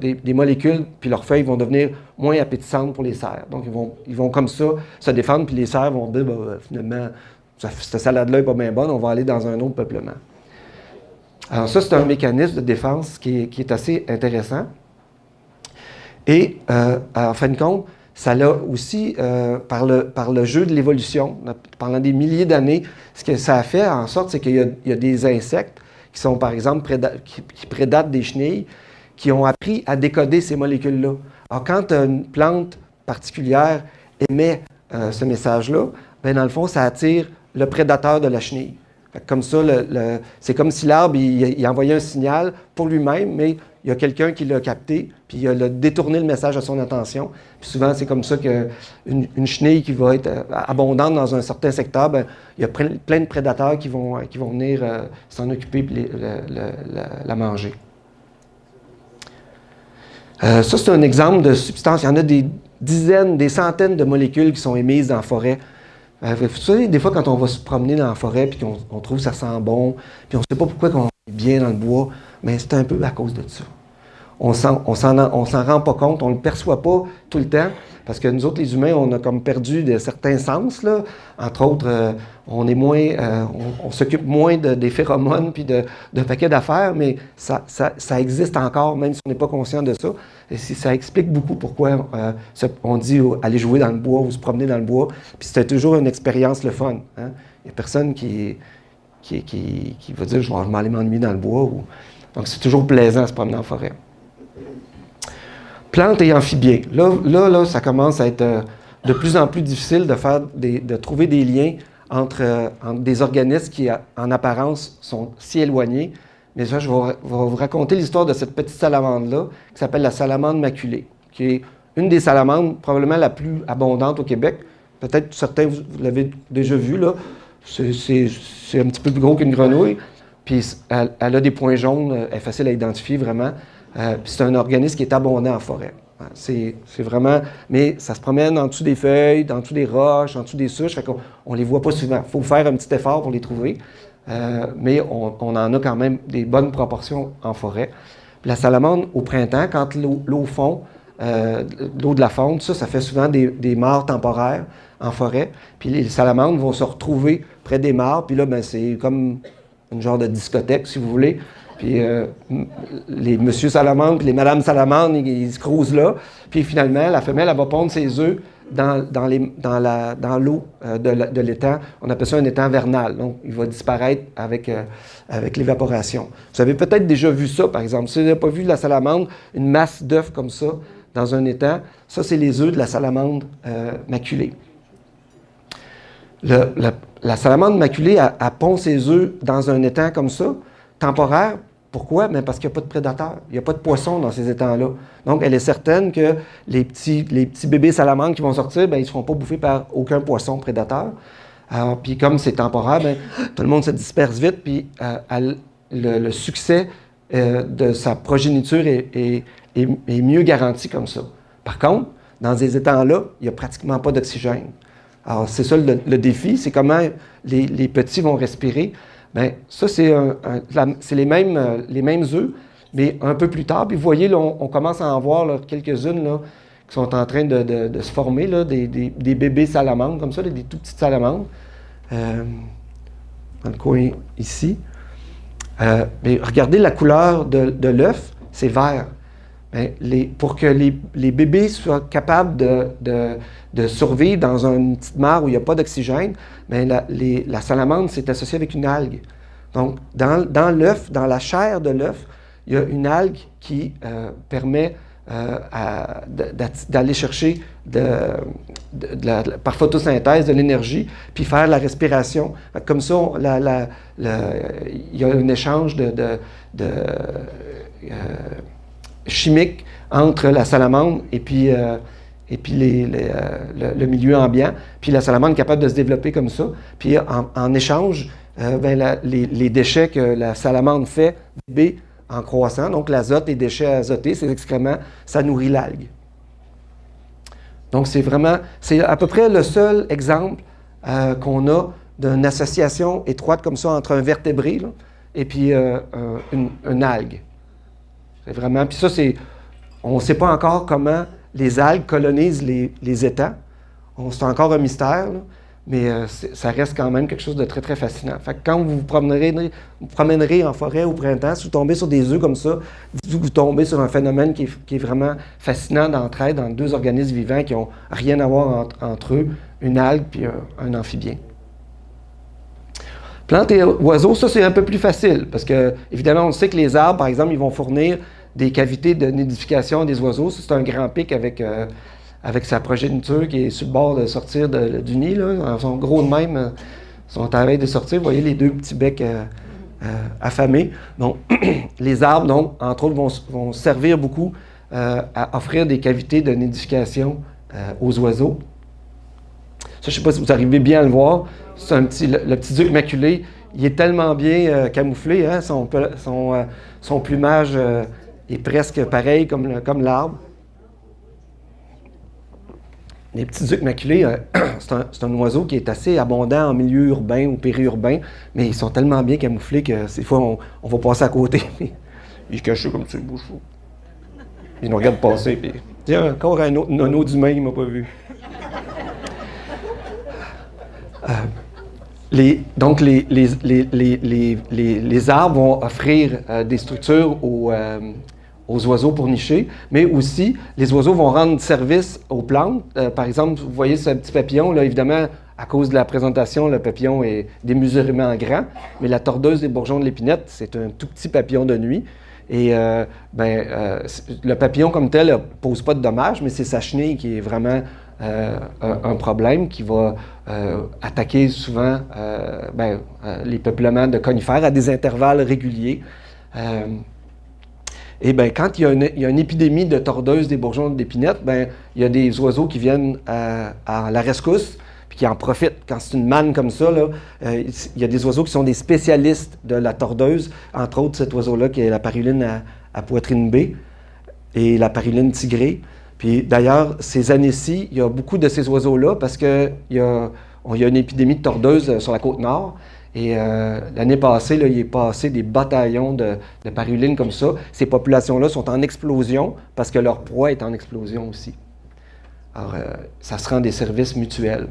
des molécules, puis leurs feuilles vont devenir moins appétissantes pour les cerfs. Donc, ils vont comme ça se défendre, puis les cerfs vont dire, ben, finalement, cette salade-là n'est pas bien bonne, on va aller dans un autre peuplement. Alors ça, c'est un mécanisme de défense qui est assez intéressant. Et, en fin de compte, ça l'a aussi, par le jeu de l'évolution, pendant des milliers d'années, ce que ça a fait en sorte, c'est qu'il y a des insectes qui sont, par exemple, qui prédatent des chenilles, qui ont appris à décoder ces molécules-là. Alors, quand une plante particulière émet ce message-là, bien, dans le fond, ça attire le prédateur de la chenille. Comme ça, c'est comme si l'arbre, il envoyait un signal pour lui-même, mais il y a quelqu'un qui l'a capté, puis il a détourné le message à son attention. Puis souvent, c'est comme ça qu'une chenille qui va être abondante dans un certain secteur, bien, il y a plein de prédateurs qui vont venir s'en occuper et la manger. Ça, c'est un exemple de substance. Il y en a des dizaines, des centaines de molécules qui sont émises dans la forêt. Vous savez, des fois, quand on va se promener dans la forêt puis qu'on trouve que ça sent bon, puis on ne sait pas pourquoi on est bien dans le bois, mais c'est un peu à cause de ça. On s'en rend pas compte, on ne le perçoit pas tout le temps, parce que nous autres, les humains, on a comme perdu de certains sens, là. Entre autres, on s'occupe moins des phéromones puis de paquets d'affaires, mais ça existe encore, même si on n'est pas conscient de ça. Et ça explique beaucoup pourquoi on dit aller jouer dans le bois ou se promener dans le bois. Puis c'était toujours une expérience le fun. Hein? Il n'y a personne qui va dire je vais aller m'ennuyer dans le bois. Donc c'est toujours plaisant de se promener en forêt. Plantes et amphibiens. Là, ça commence à être de plus en plus difficile de trouver des liens entre des organismes qui, en apparence, sont si éloignés. Mais ça, je vais vous raconter l'histoire de cette petite salamandre-là, qui s'appelle la salamandre maculée, qui est une des salamandres probablement la plus abondante au Québec. Peut-être certains, vous l'avez déjà vu, là. C'est un petit peu plus gros qu'une grenouille. Puis elle a des points jaunes, elle est facile à identifier vraiment. Puis c'est un organisme qui est abondant en forêt. C'est vraiment... Mais ça se promène en dessous des feuilles, en dessous des roches, en dessous des souches. Fait qu'on ne les voit pas souvent. Il faut faire un petit effort pour les trouver. Mais on en a quand même des bonnes proportions en forêt. Puis la salamandre, au printemps, quand l'eau fond, l'eau de la fonte, ça fait souvent des mares temporaires en forêt. Puis les salamandres vont se retrouver près des mares. Puis là, ben, c'est comme une genre de discothèque, si vous voulez. Puis les monsieur salamandre et les madame salamandre, ils se crousent là. Puis finalement, la femelle, elle va pondre ses œufs dans l'eau de l'étang. On appelle ça un étang vernal. Donc, il va disparaître avec l'évaporation. Vous avez peut-être déjà vu ça, par exemple. Si vous n'avez pas vu la salamandre, une masse d'œufs comme ça dans un étang, ça, c'est les œufs de la salamandre maculée. La salamandre maculée, elle pond ses œufs dans un étang comme ça, temporaire. Pourquoi? Bien parce qu'il n'y a pas de prédateurs. Il n'y a pas de poissons dans ces étangs-là. Donc, elle est certaine que les petits bébés salamandres qui vont sortir, bien, ils ne seront pas bouffés par aucun poisson prédateur. Alors, puis comme c'est temporaire, bien, tout le monde se disperse vite, puis le succès de sa progéniture est mieux garanti comme ça. Par contre, dans ces étangs-là, il n'y a pratiquement pas d'oxygène. Alors, c'est ça le défi, c'est comment les petits vont respirer. Bien, ça, c'est les mêmes œufs, mais un peu plus tard. Puis vous voyez, là, on commence à en voir là, quelques-unes là, qui sont en train de se former, là, des bébés salamandres, comme ça, des tout petites salamandres. Dans le coin ici. Mais regardez la couleur de l'œuf, c'est vert. Bien, pour que les bébés soient capables de survivre dans une petite mare où il n'y a pas d'oxygène, bien, la salamandre s'est associée avec une algue. Donc, dans l'œuf, dans la chair de l'œuf, il y a une algue qui permet d'aller chercher par photosynthèse de l'énergie, puis faire la respiration. Comme ça, il y a un échange chimique entre la salamandre et puis le milieu ambiant. Puis la salamandre est capable de se développer comme ça. Puis en échange, les déchets que la salamandre fait, bébé, en croissant, donc l'azote, les déchets azotés, ces excréments, ça nourrit l'algue. Donc c'est à peu près le seul exemple qu'on a d'une association étroite comme ça entre un vertébré là, et puis une algue. C'est vraiment, puis ça on ne sait pas encore comment les algues colonisent les étangs. C'est encore un mystère, là, mais ça reste quand même quelque chose de très, très fascinant. Fait que quand vous vous promènerez en forêt au printemps, si vous tombez sur des œufs comme ça, dites-vous que vous tombez sur un phénomène qui est vraiment fascinant d'entraide entre deux organismes vivants qui n'ont rien à voir entre eux, une algue puis un amphibien. Plantes et oiseaux, ça c'est un peu plus facile, parce que évidemment on sait que les arbres, par exemple, ils vont fournir des cavités de nidification des oiseaux. C'est un grand pic avec sa progéniture qui est sur le bord de sortir du nid. Là. Ils sont gros de même, ils sont à la veille de sortir. Vous voyez les deux petits becs affamés. Donc, les arbres, donc, entre autres, vont servir beaucoup à offrir des cavités de nidification aux oiseaux. Ça, je ne sais pas si vous arrivez bien à le voir. C'est le petit duc maculé. Il est tellement bien camouflé. Hein? Son plumage est presque pareil comme l'arbre. Les petits ducs maculés, c'est un oiseau qui est assez abondant en milieu urbain ou périurbain, mais ils sont tellement bien camouflés que des fois, on va passer à côté. Il est caché comme ça, il bouge pas. Il nous regarde passer, puis il y a encore un autre nono d'humain qui ne m'a pas vu. Donc, les arbres vont offrir des structures aux oiseaux pour nicher, mais aussi, les oiseaux vont rendre service aux plantes. Par exemple, vous voyez ce petit papillon, là, évidemment, à cause de la présentation, le papillon est démesurément grand, mais la tordeuse des bourgeons de l'épinette, c'est un tout petit papillon de nuit. Et le papillon comme tel ne pose pas de dommages, mais c'est sa chenille qui est vraiment un problème qui va attaquer souvent les peuplements de conifères à des intervalles réguliers. Et bien, quand il y a une épidémie de tordeuses des bourgeons d'épinette, il y a des oiseaux qui viennent à la rescousse puis qui en profitent. Quand c'est une manne comme ça, là, il y a des oiseaux qui sont des spécialistes de la tordeuse, entre autres cet oiseau-là qui est la paruline à poitrine B et la paruline tigrée. Puis d'ailleurs, ces années-ci, il y a beaucoup de ces oiseaux-là parce qu'il y a une épidémie de tordeuses sur la côte nord. Et l'année passée, là, il est passé des bataillons de parulines comme ça. Ces populations-là sont en explosion parce que leur proie est en explosion aussi. Alors, ça se rend des services mutuels.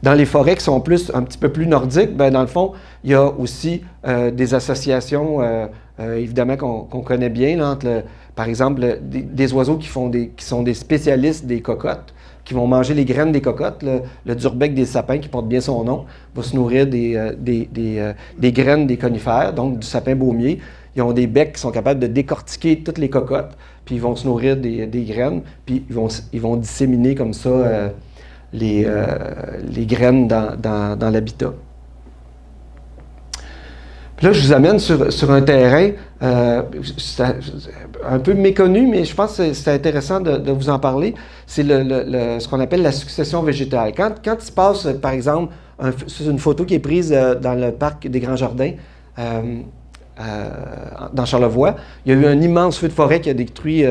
Dans les forêts qui sont un petit peu plus nordiques, dans le fond, il y a aussi des associations, évidemment, qu'on connaît bien, là, entre, par exemple, des oiseaux qui sont des spécialistes des cocottes, qui vont manger les graines des cocottes. Le durbec des sapins, qui porte bien son nom, va se nourrir des graines des conifères, donc du sapin baumier. Ils ont des becs qui sont capables de décortiquer toutes les cocottes, puis ils vont se nourrir des graines, puis ils vont disséminer comme ça les graines dans l'habitat. Puis là, je vous amène sur un terrain un peu méconnu, mais je pense que c'est intéressant de vous en parler. C'est ce qu'on appelle la succession végétale. Quand il se passe, par exemple, c'est une photo qui est prise dans le parc des Grands Jardins, dans Charlevoix, il y a eu un immense feu de forêt qui a détruit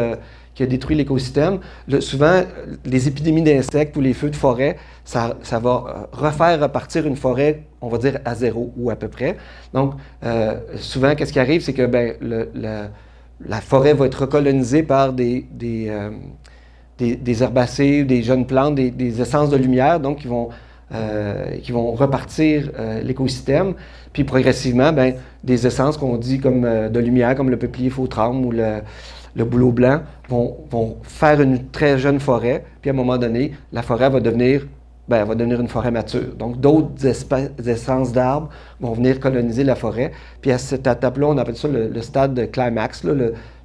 l'écosystème. Souvent, les épidémies d'insectes ou les feux de forêt, ça va refaire repartir une forêt, on va dire, à zéro ou à peu près. Donc, souvent, qu'est-ce qui arrive, c'est que la forêt va être recolonisée par des herbacées, des jeunes plantes, des essences de lumière, donc qui vont repartir l'écosystème. Puis progressivement, des essences qu'on dit comme de lumière, comme le peuplier faux-tremble ou le bouleau blanc, vont faire une très jeune forêt, puis à un moment donné, la forêt va devenir une forêt mature. Donc, d'autres essences d'arbres vont venir coloniser la forêt. Puis à cette étape-là, on appelle ça le stade de climax, là,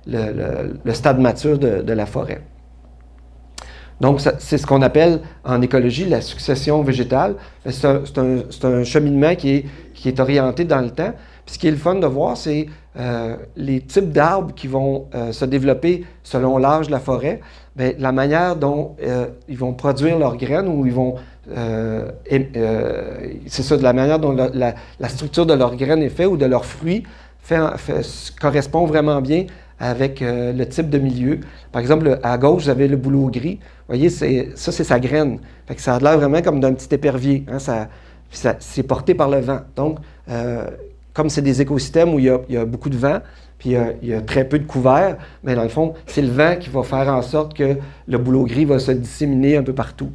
le stade mature de la forêt. Donc, c'est ce qu'on appelle en écologie la succession végétale. C'est un cheminement qui est orienté dans le temps. Puis ce qui est le fun de voir, c'est les types d'arbres qui vont se développer selon l'âge de la forêt. Bien, la manière dont ils vont produire leurs graines ou ils vont... c'est ça, de la manière dont la structure de leurs graines est faite ou de leurs fruits correspond vraiment bien avec le type de milieu. Par exemple, à gauche, vous avez le bouleau gris. Vous voyez, ça, c'est sa graine. Fait que ça a l'air vraiment comme d'un petit épervier. Hein, c'est porté par le vent. Donc, comme c'est des écosystèmes où il y a beaucoup de vent, puis il y a très peu de couvert, mais dans le fond, c'est le vent qui va faire en sorte que le bouleau gris va se disséminer un peu partout.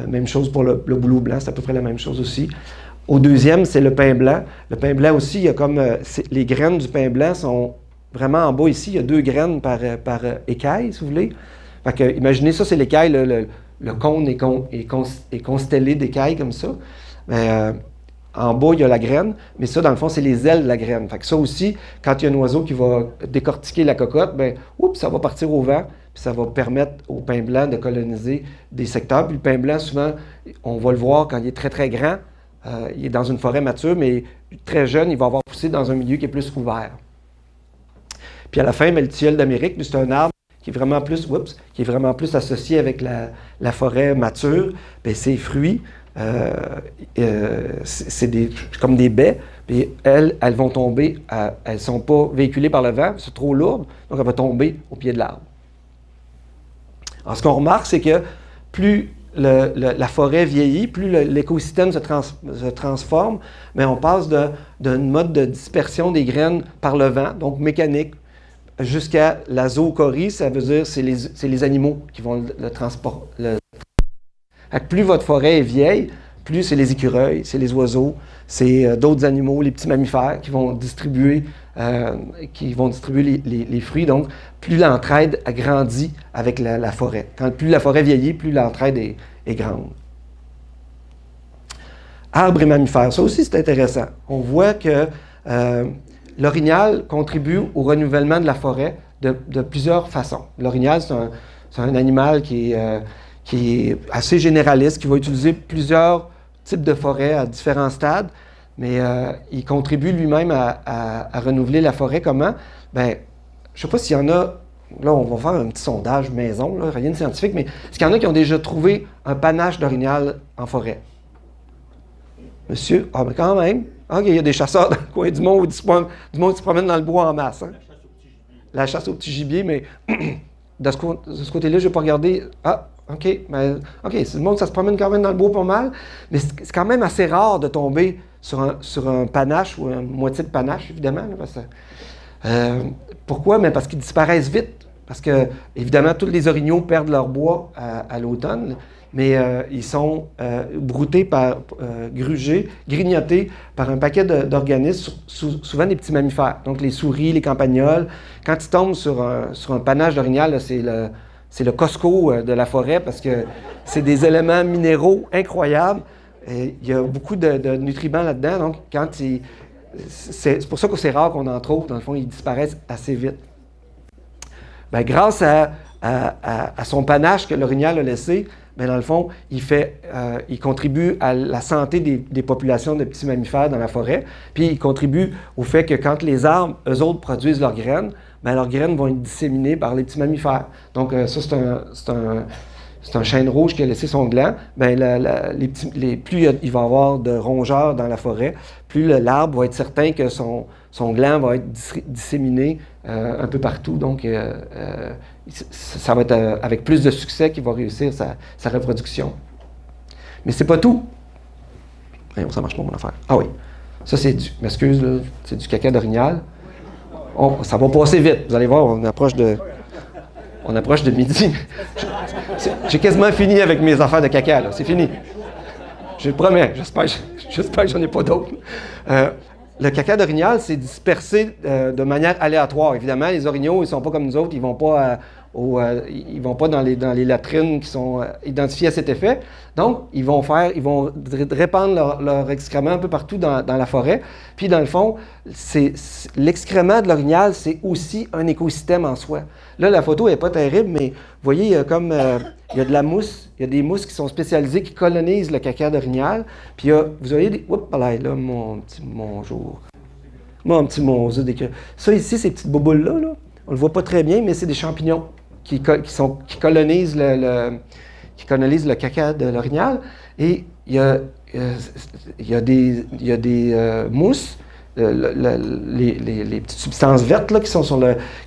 Même chose pour le bouleau blanc, c'est à peu près la même chose aussi. Au deuxième, c'est le pin blanc. Le pin blanc aussi, il y a comme... les graines du pin blanc sont vraiment en bas ici. Il y a 2 graines par écaille, si vous voulez. Fait que, imaginez ça, c'est l'écaille. Le cône est constellé d'écailles comme ça. Mais, en bas, il y a la graine, mais ça, dans le fond, c'est les ailes de la graine. Fait que ça aussi, quand il y a un oiseau qui va décortiquer la cocotte, bien, ça va partir au vent, puis ça va permettre au pin blanc de coloniser des secteurs. Puis le pin blanc, souvent, on va le voir quand il est très, très grand. Il est dans une forêt mature, mais très jeune, il va avoir poussé dans un milieu qui est plus couvert. Puis à la fin, le tilleul d'Amérique, c'est un arbre qui est vraiment plus associé avec la forêt mature. Bien, ses fruits, c'est comme des baies, puis elles vont tomber, elles ne sont pas véhiculées par le vent, c'est trop lourd, donc elles vont tomber au pied de l'arbre. Alors, ce qu'on remarque, c'est que plus la forêt vieillit, plus l'écosystème se transforme, mais on passe d'un mode de dispersion des graines par le vent, donc mécanique, jusqu'à la zoochorie, ça veut dire c'est les animaux qui vont le transporter. Plus votre forêt est vieille, plus c'est les écureuils, c'est les oiseaux, c'est d'autres animaux, les petits mammifères qui vont distribuer les fruits. Donc, plus l'entraide a grandi avec la forêt. Plus la forêt vieillit, plus l'entraide est grande. Arbres et mammifères, ça aussi c'est intéressant. On voit que l'orignal contribue au renouvellement de la forêt de plusieurs façons. L'orignal, c'est un animal qui est assez généraliste, qui va utiliser plusieurs types de forêts à différents stades, mais il contribue lui-même à renouveler la forêt. Comment? Bien, je ne sais pas s'il y en a, là on va faire un petit sondage maison, là, rien de scientifique, mais est-ce qu'il y en a qui ont déjà trouvé un panache d'orignal en forêt? Monsieur? Ah, mais quand même. OK, il y a des chasseurs dans le coin du monde, du monde qui se promène dans le bois en masse. Hein? La chasse au petit gibier, mais de ce côté-là, je n'ai pas regardé. Ah, OK, c'est le monde, ça se promène quand même dans le bois pas mal, mais c'est quand même assez rare de tomber sur un panache ou une moitié de panache, évidemment. Là, pourquoi? Mais parce qu'ils disparaissent vite. Parce que, évidemment, tous les orignaux perdent leur bois à l'automne, mais ils sont broutés grugés, grignotés par un paquet d'organismes, souvent des petits mammifères. Donc les souris, les campagnols. Quand ils tombent sur un panache d'orignal, c'est le Costco de la forêt parce que c'est des éléments minéraux incroyables. Et il y a beaucoup de nutriments là-dedans. Donc, c'est pour ça que c'est rare qu'on en trouve. Dans le fond, ils disparaissent assez vite. Bien, grâce à son panache que l'orignal a laissé, bien, dans le fond, il contribue à la santé des populations de petits mammifères dans la forêt. Puis, il contribue au fait que quand les arbres, eux autres, produisent leurs graines, bien, leurs graines vont être disséminées par les petits mammifères. Donc, ça, c'est un chêne rouge qui a laissé son gland. Bien, plus il va y avoir de rongeurs dans la forêt, plus l'arbre va être certain que son gland va être disséminé un peu partout. Donc, ça va être avec plus de succès qu'il va réussir sa reproduction. Mais c'est pas tout. Voyons, ça marche pas mon affaire. Ah oui, ça c'est c'est du caca d'orignal. Ça va passer vite. Vous allez voir, on approche de midi. J'ai quasiment fini avec mes affaires de caca, là. C'est fini. Je le promets. J'espère que j'en ai pas d'autres. Le caca d'orignal, c'est dispersé de manière aléatoire. Évidemment, les orignaux, ils ne sont pas comme nous autres. Ils ne vont pas ils vont pas dans les latrines qui sont identifiées à cet effet. Donc, ils vont répandre leur excrément un peu partout dans la forêt. Puis, dans le fond, l'excrément de l'orignal, c'est aussi un écosystème en soi. Là, la photo n'est pas terrible, mais vous voyez, il y a de la mousse, il y a des mousses qui sont spécialisées, qui colonisent le caca d'orignal. Puis, vous voyez des... Oups, là, mon petit mongeour. Mon petit monzeau d'écureuil. Ça, ici, ces petites bouboules-là, là, on ne le voit pas très bien, mais c'est des champignons qui colonisent le caca de l'orignal. Et il y a des mousses, les petites substances vertes là,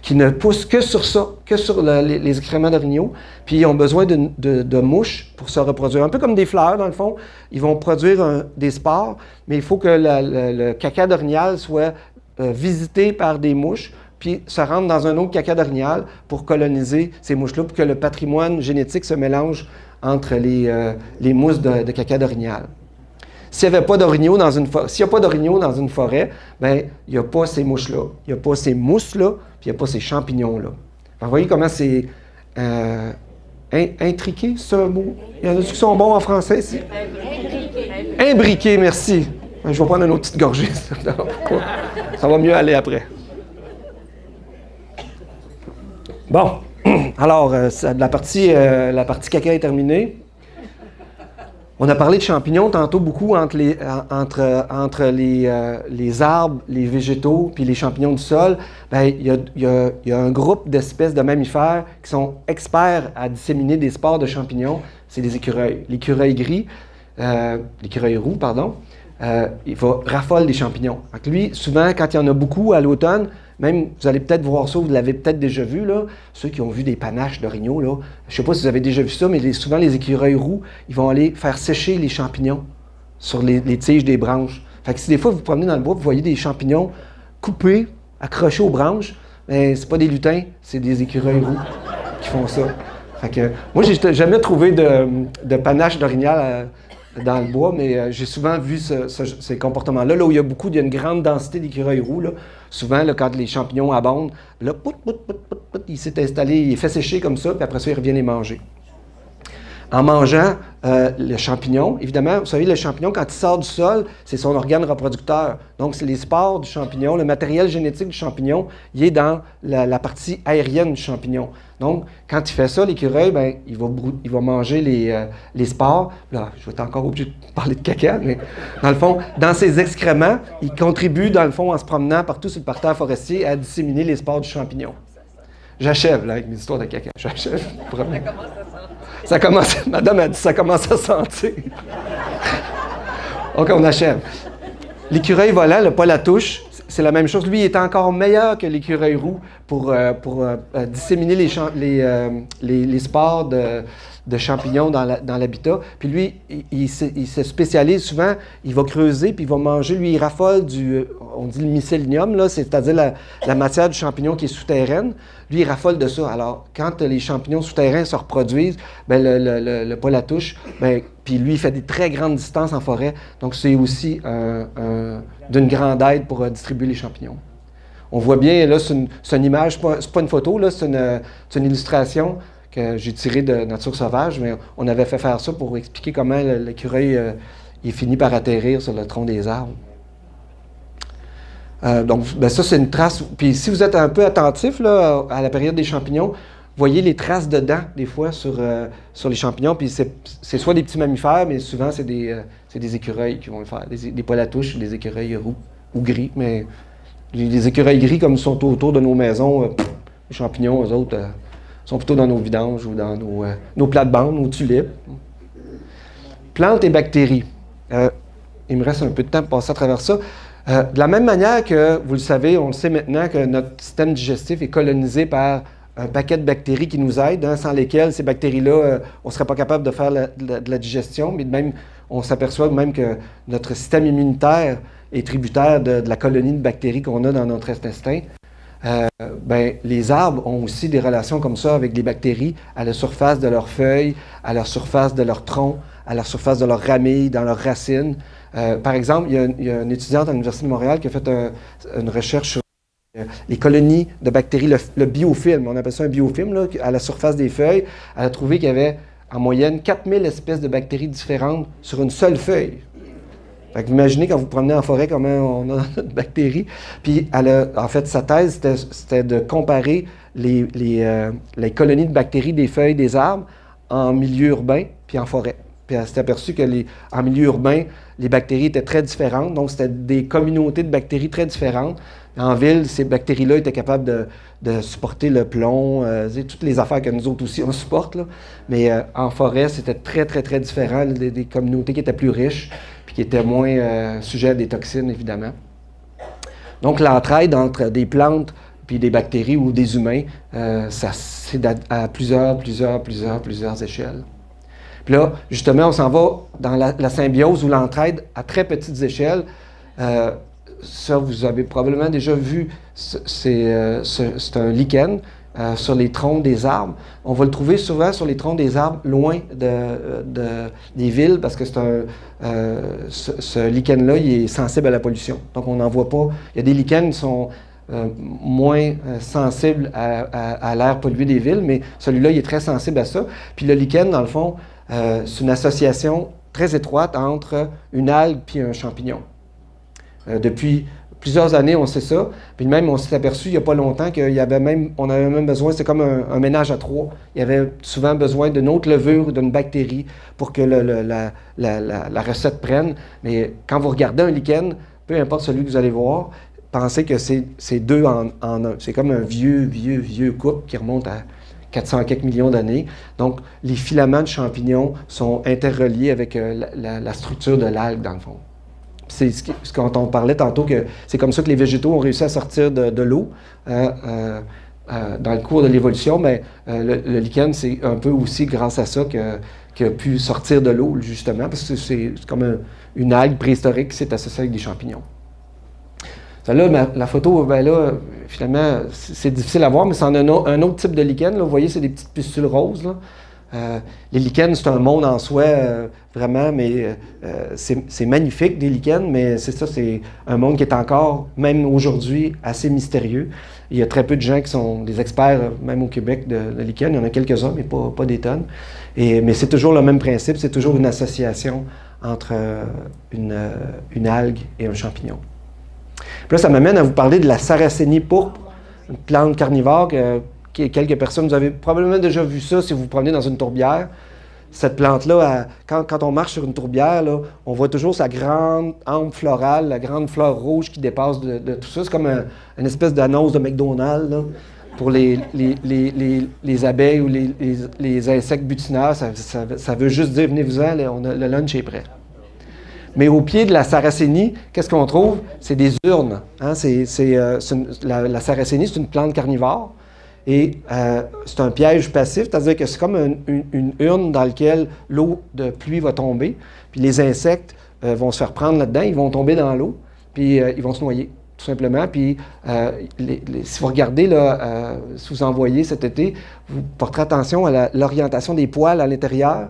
qui ne poussent que sur ça, que sur les excréments d'orignaux. Puis ils ont besoin de mouches pour se reproduire. Un peu comme des fleurs, dans le fond. Ils vont produire des spores, mais il faut que le caca d'orignal soit visité par des mouches, puis se rendre dans un autre caca d'orignal pour coloniser ces mouches-là, pour que le patrimoine génétique se mélange entre les mousses de caca d'orignal. S'il n'y avait pas d'orignaux s'il n'y a pas d'orignaux dans une forêt, bien, il n'y a pas ces mouches-là, il n'y a pas ces mousses-là, puis il n'y a pas ces champignons-là. Vous voyez comment c'est intriqué, c'est un mot? Il y en a qui sont bons en français ici? Imbriqué, merci. Je vais prendre une autre petite gorgée. Ça va mieux aller après. Bon, alors, la partie caca est terminée. On a parlé de champignons tantôt beaucoup entre les arbres, les végétaux puis les champignons du sol. Bien, il y a un groupe d'espèces de mammifères qui sont experts à disséminer des spores de champignons. C'est les écureuils. L'écureuil roux, pardon. Il raffole des champignons. Donc lui, souvent, quand il y en a beaucoup à l'automne, même, vous allez peut-être voir ça, vous l'avez peut-être déjà vu, là, ceux qui ont vu des panaches d'orignaux, là. Je ne sais pas si vous avez déjà vu ça, mais souvent, les écureuils roux, ils vont aller faire sécher les champignons sur les tiges des branches. Fait que si des fois, vous vous promenez dans le bois, vous voyez des champignons coupés, accrochés aux branches, mais c'est pas des lutins, c'est des écureuils roux qui font ça. Fait que, moi, j'ai jamais trouvé de panache d'orignal dans le bois, mais j'ai souvent vu ces comportements-là. Là où il y a une grande densité d'écureuils roux, là, souvent, là, quand les champignons abondent, là, il s'est installé, il est fait sécher comme ça, puis après ça, il revient les manger. En mangeant le champignon, évidemment, vous savez, le champignon, quand il sort du sol, c'est son organe reproducteur. Donc, c'est les spores du champignon, le matériel génétique du champignon, il est dans la partie aérienne du champignon. Donc, quand il fait ça, l'écureuil, bien, il va manger les spores. Là, je vais être encore obligé de parler de caca, mais dans le fond, dans ses excréments, il contribue, dans le fond, en se promenant partout sur le parterre forestier, à disséminer les spores du champignon. J'achève, là, avec mes histoires de caca. J'achève. Ça commence, madame a dit, ça commence à sentir. OK, on achève. L'écureuil volant, le poil à touche, c'est la même chose. Lui, il est encore meilleur que l'écureuil roux pour disséminer les spores de champignons dans l'habitat. Puis lui, il se spécialise souvent, il va creuser, puis il va manger, lui, il raffole on dit le mycélium, là, c'est-à-dire la matière du champignon qui est souterraine. Lui, il raffole de ça. Alors, quand les champignons souterrains se reproduisent, bien, le poil à touche, bien, puis lui, il fait des très grandes distances en forêt. Donc, c'est aussi d'une grande aide pour distribuer les champignons. On voit bien, là, c'est une image, c'est pas une photo, là, c'est une illustration que j'ai tirée de Nature sauvage, mais on avait fait faire ça pour expliquer comment l'écureuil il finit par atterrir sur le tronc des arbres. Donc, ben ça, c'est une trace. Puis si vous êtes un peu attentif là, à la période des champignons, vous voyez les traces de dents, des fois, sur les champignons. Puis c'est soit des petits mammifères, mais souvent, c'est des écureuils qui vont le faire. Des poils à touche, des écureuils roux ou gris. Mais les écureuils gris, comme ils sont autour de nos maisons, les champignons, eux autres, sont plutôt dans nos vidanges ou dans nos plates-bandes, nos tulipes. Plantes et bactéries. Il me reste un peu de temps pour passer à travers ça. De la même manière que, vous le savez, on le sait maintenant, que notre système digestif est colonisé par un paquet de bactéries qui nous aident, sans lesquelles ces bactéries-là, on ne serait pas capable de faire de la digestion, mais même, on s'aperçoit même que notre système immunitaire est tributaire de la colonie de bactéries qu'on a dans notre intestin. Ben, les arbres ont aussi des relations comme ça avec les bactéries à la surface de leurs feuilles, à la surface de leurs troncs, à la surface de leurs ramilles, dans leurs racines. Par exemple, il y a une étudiante à l'Université de Montréal qui a fait une recherche sur les colonies de bactéries, le biofilm, on appelle ça un biofilm, là, à la surface des feuilles. Elle a trouvé qu'il y avait en moyenne 4000 espèces de bactéries différentes sur une seule feuille. Fait que vous imaginez quand vous promenez en forêt comment on a de bactéries. Puis en fait, sa thèse, c'était de comparer les colonies de bactéries des feuilles des arbres en milieu urbain puis en forêt. Puis elle s'est aperçue qu'en milieu urbain, les bactéries étaient très différentes. Donc, c'était des communautés de bactéries très différentes. En ville, ces bactéries-là étaient capables de supporter le plomb, toutes les affaires que nous autres aussi, on supporte. Là. Mais en forêt, c'était très, très, très différent. Des communautés qui étaient plus riches puis qui étaient moins sujettes à des toxines, évidemment. Donc, l'entraide entre des plantes puis des bactéries ou des humains, c'est à plusieurs échelles. Puis là, justement, on s'en va dans la symbiose ou l'entraide à très petites échelles. Ça, vous avez probablement déjà vu, c'est un lichen sur les troncs des arbres. On va le trouver souvent sur les troncs des arbres, loin des villes, parce que ce lichen-là, il est sensible à la pollution. Donc, on n'en voit pas. Il y a des lichens qui sont moins sensibles à l'air pollué des villes, mais celui-là, il est très sensible à ça. Puis le lichen, dans le fond, c'est une association très étroite entre une algue et un champignon. Depuis plusieurs années, on sait ça. Puis même, on s'est aperçu il n'y a pas longtemps qu'on avait même besoin, c'est comme un ménage à trois. Il y avait souvent besoin d'une autre levure, d'une bactérie pour que la recette prenne. Mais quand vous regardez un lichen, peu importe celui que vous allez voir, pensez que c'est deux en un. C'est comme un vieux couple qui remonte à 400 quelques millions d'années. Donc, les filaments de champignons sont interreliés avec la structure de l'algue, dans le fond. C'est quand on parlait tantôt que c'est comme ça que les végétaux ont réussi à sortir de l'eau dans le cours de l'évolution, mais le lichen, c'est un peu aussi grâce à ça qu'il a pu sortir de l'eau, justement, parce que c'est comme une algue préhistorique qui s'est associée avec des champignons. Là, la photo, ben là, finalement, c'est difficile à voir, mais c'est un autre type de lichen. Là. Vous voyez, c'est des petites pustules roses. Là. Les lichens, c'est un monde en soi, vraiment, mais c'est magnifique, des lichens, mais c'est ça, c'est un monde qui est encore, même aujourd'hui, assez mystérieux. Il y a très peu de gens qui sont des experts, même au Québec, de lichens. Il y en a quelques-uns, mais pas des tonnes. Mais c'est toujours le même principe, c'est toujours une association entre une algue et un champignon. Puis là, ça m'amène à vous parler de la sarracénie pourpre, une plante carnivore quelques personnes, vous avez probablement déjà vu ça si vous vous promenez dans une tourbière. Cette plante-là, quand on marche sur une tourbière, là, on voit toujours sa grande hampe florale, la grande fleur rouge qui dépasse de tout ça. C'est comme une espèce d'annonce de McDonald's là, pour les abeilles ou les insectes butineurs. Ça veut juste dire, venez-vous-en, le lunch est prêt. Mais au pied de la sarracénie, qu'est-ce qu'on trouve? C'est des urnes. Hein? La sarracénie, c'est une plante carnivore. Et c'est un piège passif, c'est-à-dire que c'est comme une urne dans laquelle l'eau de pluie va tomber. Puis les insectes vont se faire prendre là-dedans, ils vont tomber dans l'eau, puis ils vont se noyer, tout simplement. Puis si vous regardez, là, si vous en voyez cet été, vous porterez attention à l'orientation des poils à l'intérieur.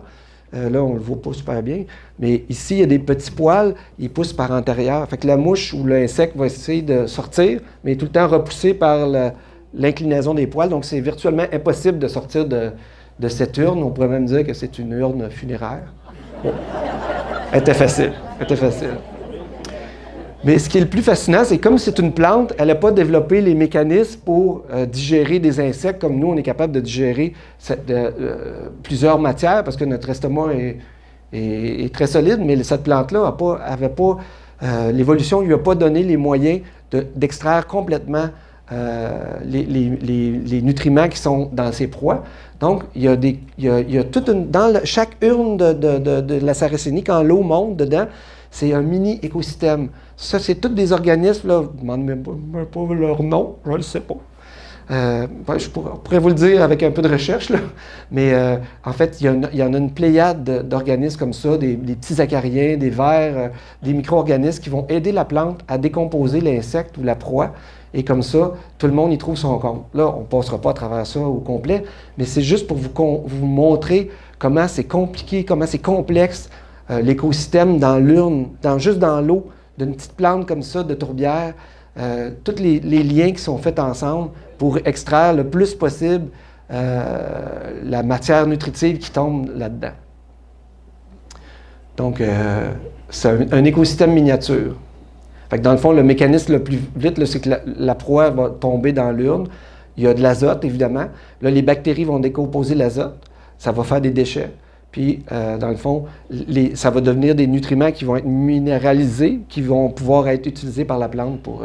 Là, on ne le voit pas super bien, mais ici, il y a des petits poils, ils poussent par l'intérieur. Fait que la mouche ou l'insecte va essayer de sortir, mais est tout le temps repoussé par l'inclinaison des poils. Donc, c'est virtuellement impossible de sortir de cette urne. On pourrait même dire que c'est une urne funéraire. Bon. Elle était facile. Mais ce qui est le plus fascinant, c'est comme c'est une plante, elle n'a pas développé les mécanismes pour digérer des insectes comme nous, on est capable de digérer plusieurs matières parce que notre estomac est très solide, mais cette plante-là avait pas l'évolution ne lui a pas donné les moyens d'extraire complètement les nutriments qui sont dans ses proies. Donc, il y a toute chaque urne de la sarracénie, quand l'eau monte dedans, c'est un mini-écosystème. Ça, c'est tous des organismes, là, je ne demande même pas leur nom, je ne le sais pas. Je pourrais vous le dire avec un peu de recherche, là. Mais en fait, il y en a une pléiade d'organismes comme ça, des petits acariens, des vers, des micro-organismes qui vont aider la plante à décomposer l'insecte ou la proie. Et comme ça, tout le monde y trouve son compte. Là, on ne passera pas à travers ça au complet, mais c'est juste pour vous montrer comment c'est compliqué, comment c'est complexe, l'écosystème dans l'urne, juste dans l'eau, d'une petite plante comme ça, de tourbière. tous les liens qui sont faits ensemble pour extraire le plus possible la matière nutritive qui tombe là-dedans. Donc, c'est un écosystème miniature. Fait que dans le fond, le mécanisme le plus vite, c'est que la proie va tomber dans l'urne. Il y a de l'azote, évidemment. Là, les bactéries vont décomposer l'azote. Ça va faire des déchets. Puis, dans le fond, ça va devenir des nutriments qui vont être minéralisés, qui vont pouvoir être utilisés par la plante pour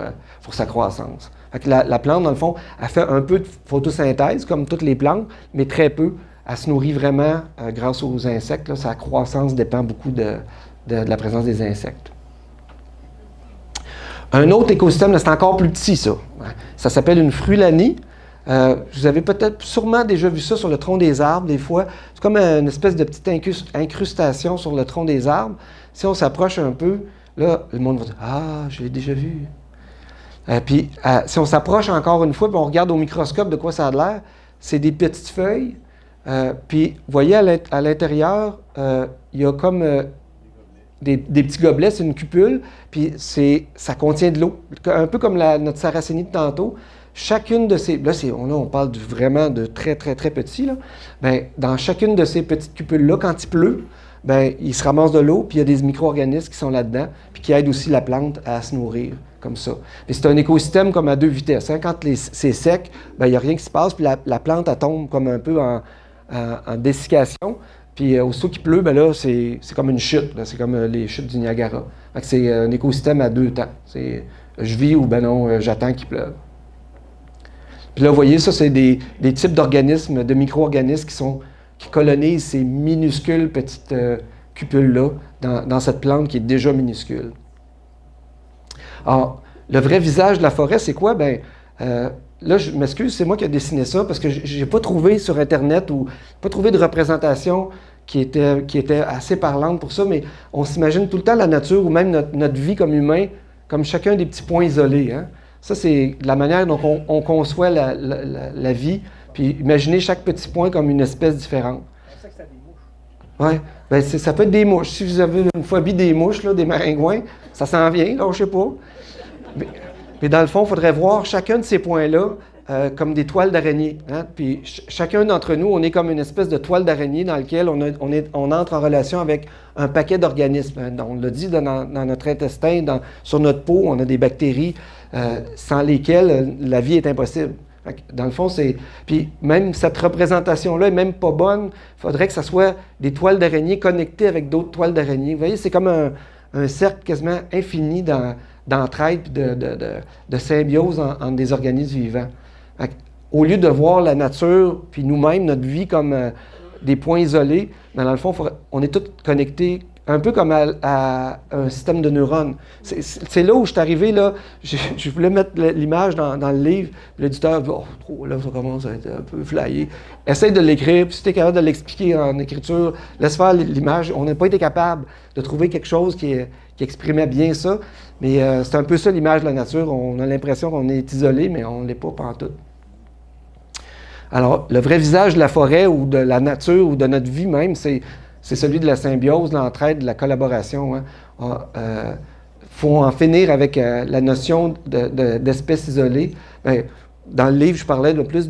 sa croissance. Fait que la plante, dans le fond, elle fait un peu de photosynthèse, comme toutes les plantes, mais très peu. Elle se nourrit vraiment grâce aux insectes. Là, sa croissance dépend beaucoup de la présence des insectes. Un autre écosystème, c'est encore plus petit, ça. Ça s'appelle une frulanie. Vous avez peut-être sûrement déjà vu ça sur le tronc des arbres, des fois. C'est comme une espèce de petite incrustation sur le tronc des arbres. Si on s'approche un peu, là, le monde va dire « Ah, je l'ai déjà vu ». Puis, si on s'approche encore une fois, puis on regarde au microscope de quoi ça a l'air, c'est des petites feuilles. Puis, vous voyez, à l'intérieur, il y a comme des petits gobelets, c'est une cupule, puis ça contient de l'eau. Un peu comme notre sarracénie de tantôt. Chacune de ces... Là, on parle vraiment de très, très, très petits. Là. Bien, dans chacune de ces petites cupules-là, quand il pleut, bien, il se ramasse de l'eau, puis il y a des micro-organismes qui sont là-dedans, puis qui aident aussi la plante à se nourrir, comme ça. Et c'est un écosystème comme à deux vitesses. Hein. Quand c'est sec, bien, il n'y a rien qui se passe, puis la plante, elle tombe comme un peu en dessiccation. Puis aussitôt qu'il pleut, bien là, c'est comme une chute. C'est comme les chutes du Niagara. Fait que c'est un écosystème à deux temps. C'est je vis ou ben non, j'attends qu'il pleuve. Puis là, vous voyez, ça, c'est des types d'organismes, de micro-organismes qui colonisent ces minuscules petites cupules-là dans cette plante qui est déjà minuscule. Alors, le vrai visage de la forêt, c'est quoi? Bien, là, je m'excuse, c'est moi qui ai dessiné ça parce que je n'ai pas trouvé sur Internet ou pas trouvé de représentation qui était assez parlante pour ça, mais on s'imagine tout le temps la nature ou même notre vie comme humain comme chacun des petits points isolés. Hein? Ça, c'est la manière dont on conçoit la vie. Puis imaginez chaque petit point comme une espèce différente. C'est ça que c'est des mouches. Oui, bien, ça peut être des mouches. Si vous avez une phobie des mouches, là, des maringouins, ça s'en vient, là, je ne sais pas. Mais dans le fond, il faudrait voir chacun de ces points-là comme des toiles d'araignée. Hein? Puis chacun d'entre nous, on est comme une espèce de toile d'araignée dans laquelle on entre en relation avec un paquet d'organismes. Hein? On l'a dit dans notre intestin, sur notre peau, on a des bactéries sans lesquelles la vie est impossible. Dans le fond, c'est... Puis même cette représentation-là n'est même pas bonne. Il faudrait que ça soit des toiles d'araignée connectées avec d'autres toiles d'araignée. Vous voyez, c'est comme un cercle quasiment infini d'entraide et de symbiose entre des organismes vivants. Au lieu de voir la nature, puis nous-mêmes, notre vie comme des points isolés, mais dans le fond, on est tous connectés un peu comme à un système de neurones. C'est là où je suis arrivé, là, je voulais mettre l'image dans le livre, puis l'éditeur dit « Oh, trop, là, ça commence à être un peu flyé. » Essaye de l'écrire, puis si tu es capable de l'expliquer en écriture, laisse faire l'image. On n'a pas été capable de trouver quelque chose qui exprimait bien ça, mais c'est un peu ça l'image de la nature. On a l'impression qu'on est isolé, mais on ne l'est pas pantoute. Alors, le vrai visage de la forêt ou de la nature ou de notre vie même, c'est celui de la symbiose, de l'entraide, de la collaboration. Hein. Faut en finir avec la notion d'espèces isolées. Bien, dans le livre, je parlais de plus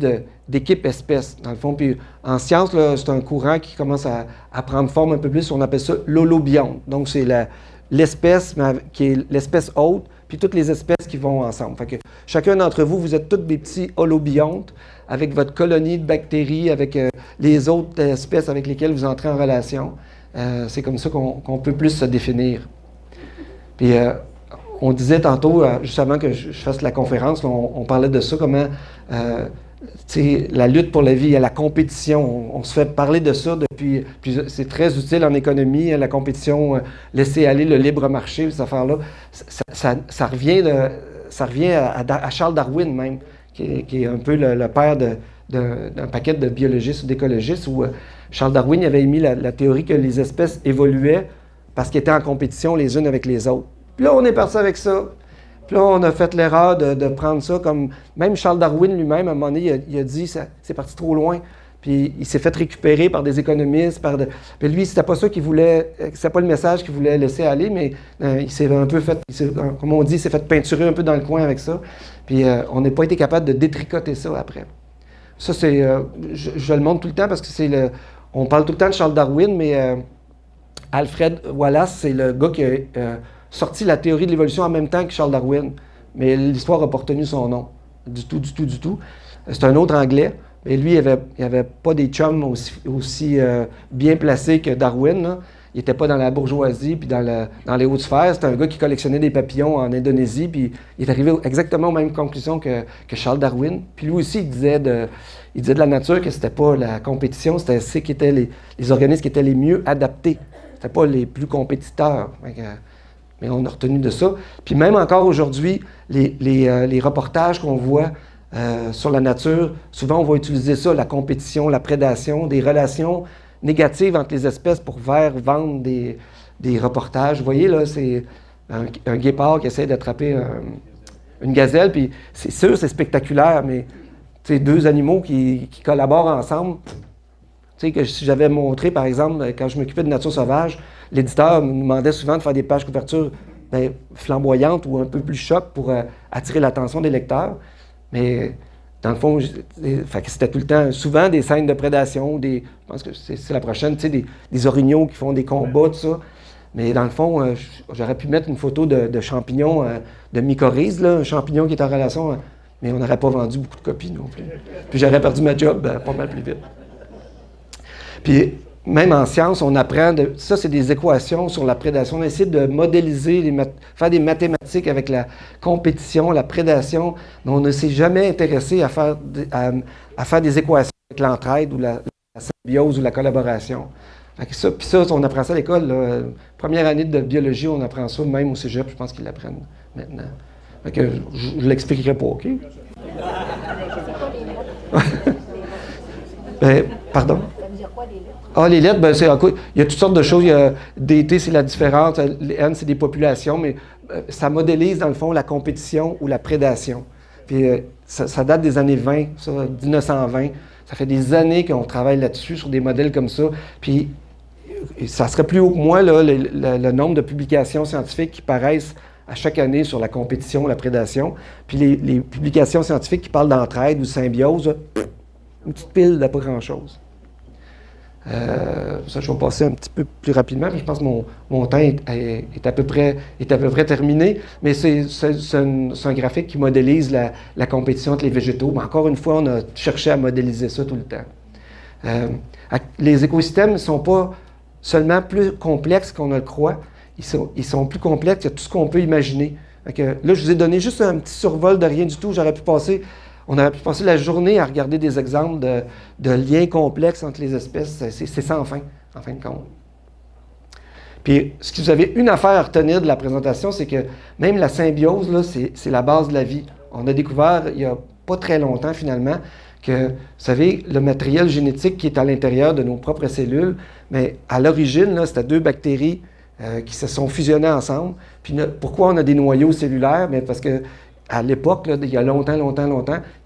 d'équipe espèce, dans le fond. Puis en science, c'est un courant qui commence à prendre forme un peu plus. On appelle ça l'holobionte. Donc, c'est l'espèce qui est l'espèce hôte, puis toutes les espèces qui vont ensemble. Fait que chacun d'entre vous, vous êtes tous des petits holobiontes avec votre colonie de bactéries, avec les autres espèces avec lesquelles vous entrez en relation. C'est comme ça qu'on peut plus se définir. Puis on disait tantôt, juste avant que je fasse la conférence, on parlait de ça, comment la lutte pour la vie et la compétition. On se fait parler de ça depuis... Puis c'est très utile en économie, la compétition, laisser aller le libre marché, ces affaires-là. Ça revient à Charles Darwin même, qui est un peu le père d'un paquet de biologistes ou d'écologistes, où Charles Darwin avait émis la théorie que les espèces évoluaient parce qu'elles étaient en compétition les unes avec les autres. Puis là, on est parti avec ça. Puis là, on a fait l'erreur de prendre ça comme... Même Charles Darwin lui-même, à un moment donné, il a dit c'est parti trop loin. puis il s'est fait récupérer par des économistes. Puis lui, c'était pas ça qu'il voulait, c'était pas le message qu'il voulait laisser aller, mais il s'est un peu fait, comme on dit, il s'est fait peinturer un peu dans le coin avec ça. Puis on n'a pas été capable de détricoter ça après. Ça, c'est, je le montre tout le temps parce que c'est le, on parle tout le temps de Charles Darwin, mais Alfred Wallace, c'est le gars qui a sorti la théorie de l'évolution en même temps que Charles Darwin. Mais l'histoire n'a pas retenu son nom. Du tout, du tout, du tout. C'est un autre Anglais. Mais lui, il avait pas des chums aussi bien placés que Darwin, là. Il n'était pas dans la bourgeoisie puis dans les hautes sphères. C'était un gars qui collectionnait des papillons en Indonésie. Puis il est arrivé exactement aux mêmes conclusions que Charles Darwin. Puis lui aussi, il disait de la nature que c'était pas la compétition, c'était ceux qui étaient les organismes qui étaient les mieux adaptés. C'était pas les plus compétiteurs. Mais on a retenu de ça. Puis même encore aujourd'hui, les reportages qu'on voit sur la nature, souvent on va utiliser ça, la compétition, la prédation, des relations négatives entre les espèces pour vendre des reportages. Vous voyez, là, c'est un guépard qui essaie d'attraper une gazelle, puis c'est sûr, c'est spectaculaire, mais c'est deux animaux qui collaborent ensemble. Tu sais, que si j'avais montré, par exemple, quand je m'occupais de nature sauvage, l'éditeur me demandait souvent de faire des pages couverture flamboyantes ou un peu plus choc pour attirer l'attention des lecteurs. Mais dans le fond, c'était tout le temps, souvent des scènes de prédation, je pense que c'est la prochaine, tu sais, des orignaux qui font des combats, tout ça. Mais dans le fond, j'aurais pu mettre une photo de champignons, de mycorhize, là, un champignon qui est en relation, mais on n'aurait pas vendu beaucoup de copies non plus. Puis j'aurais perdu ma job pas mal plus vite. Puis même en sciences, on apprend, ça c'est des équations sur la prédation. On essaie de modéliser, faire des mathématiques avec la compétition, la prédation, mais on ne s'est jamais intéressé à faire des équations avec l'entraide ou la symbiose ou la collaboration. Puis ça, on apprend ça à l'école. Là. Première année de biologie, on apprend ça, même au cégep, je pense qu'ils l'apprennent maintenant. Fait que je ne l'expliquerai pas, OK? Pardon? Ah, les lettres, ben, il y a toutes sortes de choses. DT, c'est la différence. Les N, c'est des populations, mais ça modélise, dans le fond, la compétition ou la prédation. Puis ça date des années 20, ça, 1920. Ça fait des années qu'on travaille là-dessus, sur des modèles comme ça. Puis ça serait plus haut que moi, là, le nombre de publications scientifiques qui paraissent à chaque année sur la compétition, la prédation. Puis les publications scientifiques qui parlent d'entraide ou de symbiose, là, une petite pile de pas grand-chose. Ça, je vais passer un petit peu plus rapidement, je pense que mon temps est à peu près terminé, mais c'est un graphique qui modélise la compétition entre les végétaux. Mais encore une fois, on a cherché à modéliser ça tout le temps. Les écosystèmes ne sont pas seulement plus complexes qu'on ne le croit, ils sont plus complexes que tout ce qu'on peut imaginer. Là, je vous ai donné juste un petit survol de rien du tout. On aurait pu passer la journée à regarder des exemples de liens complexes entre les espèces. C'est sans fin, en fin de compte. Puis, si vous avez une affaire à retenir de la présentation, c'est que même la symbiose, là, c'est la base de la vie. On a découvert, il n'y a pas très longtemps finalement, que, vous savez, le matériel génétique qui est à l'intérieur de nos propres cellules, mais à l'origine, là, c'était deux bactéries qui se sont fusionnées ensemble. Puis, pourquoi on a des noyaux cellulaires? Bien, parce que à l'époque, il y a longtemps, il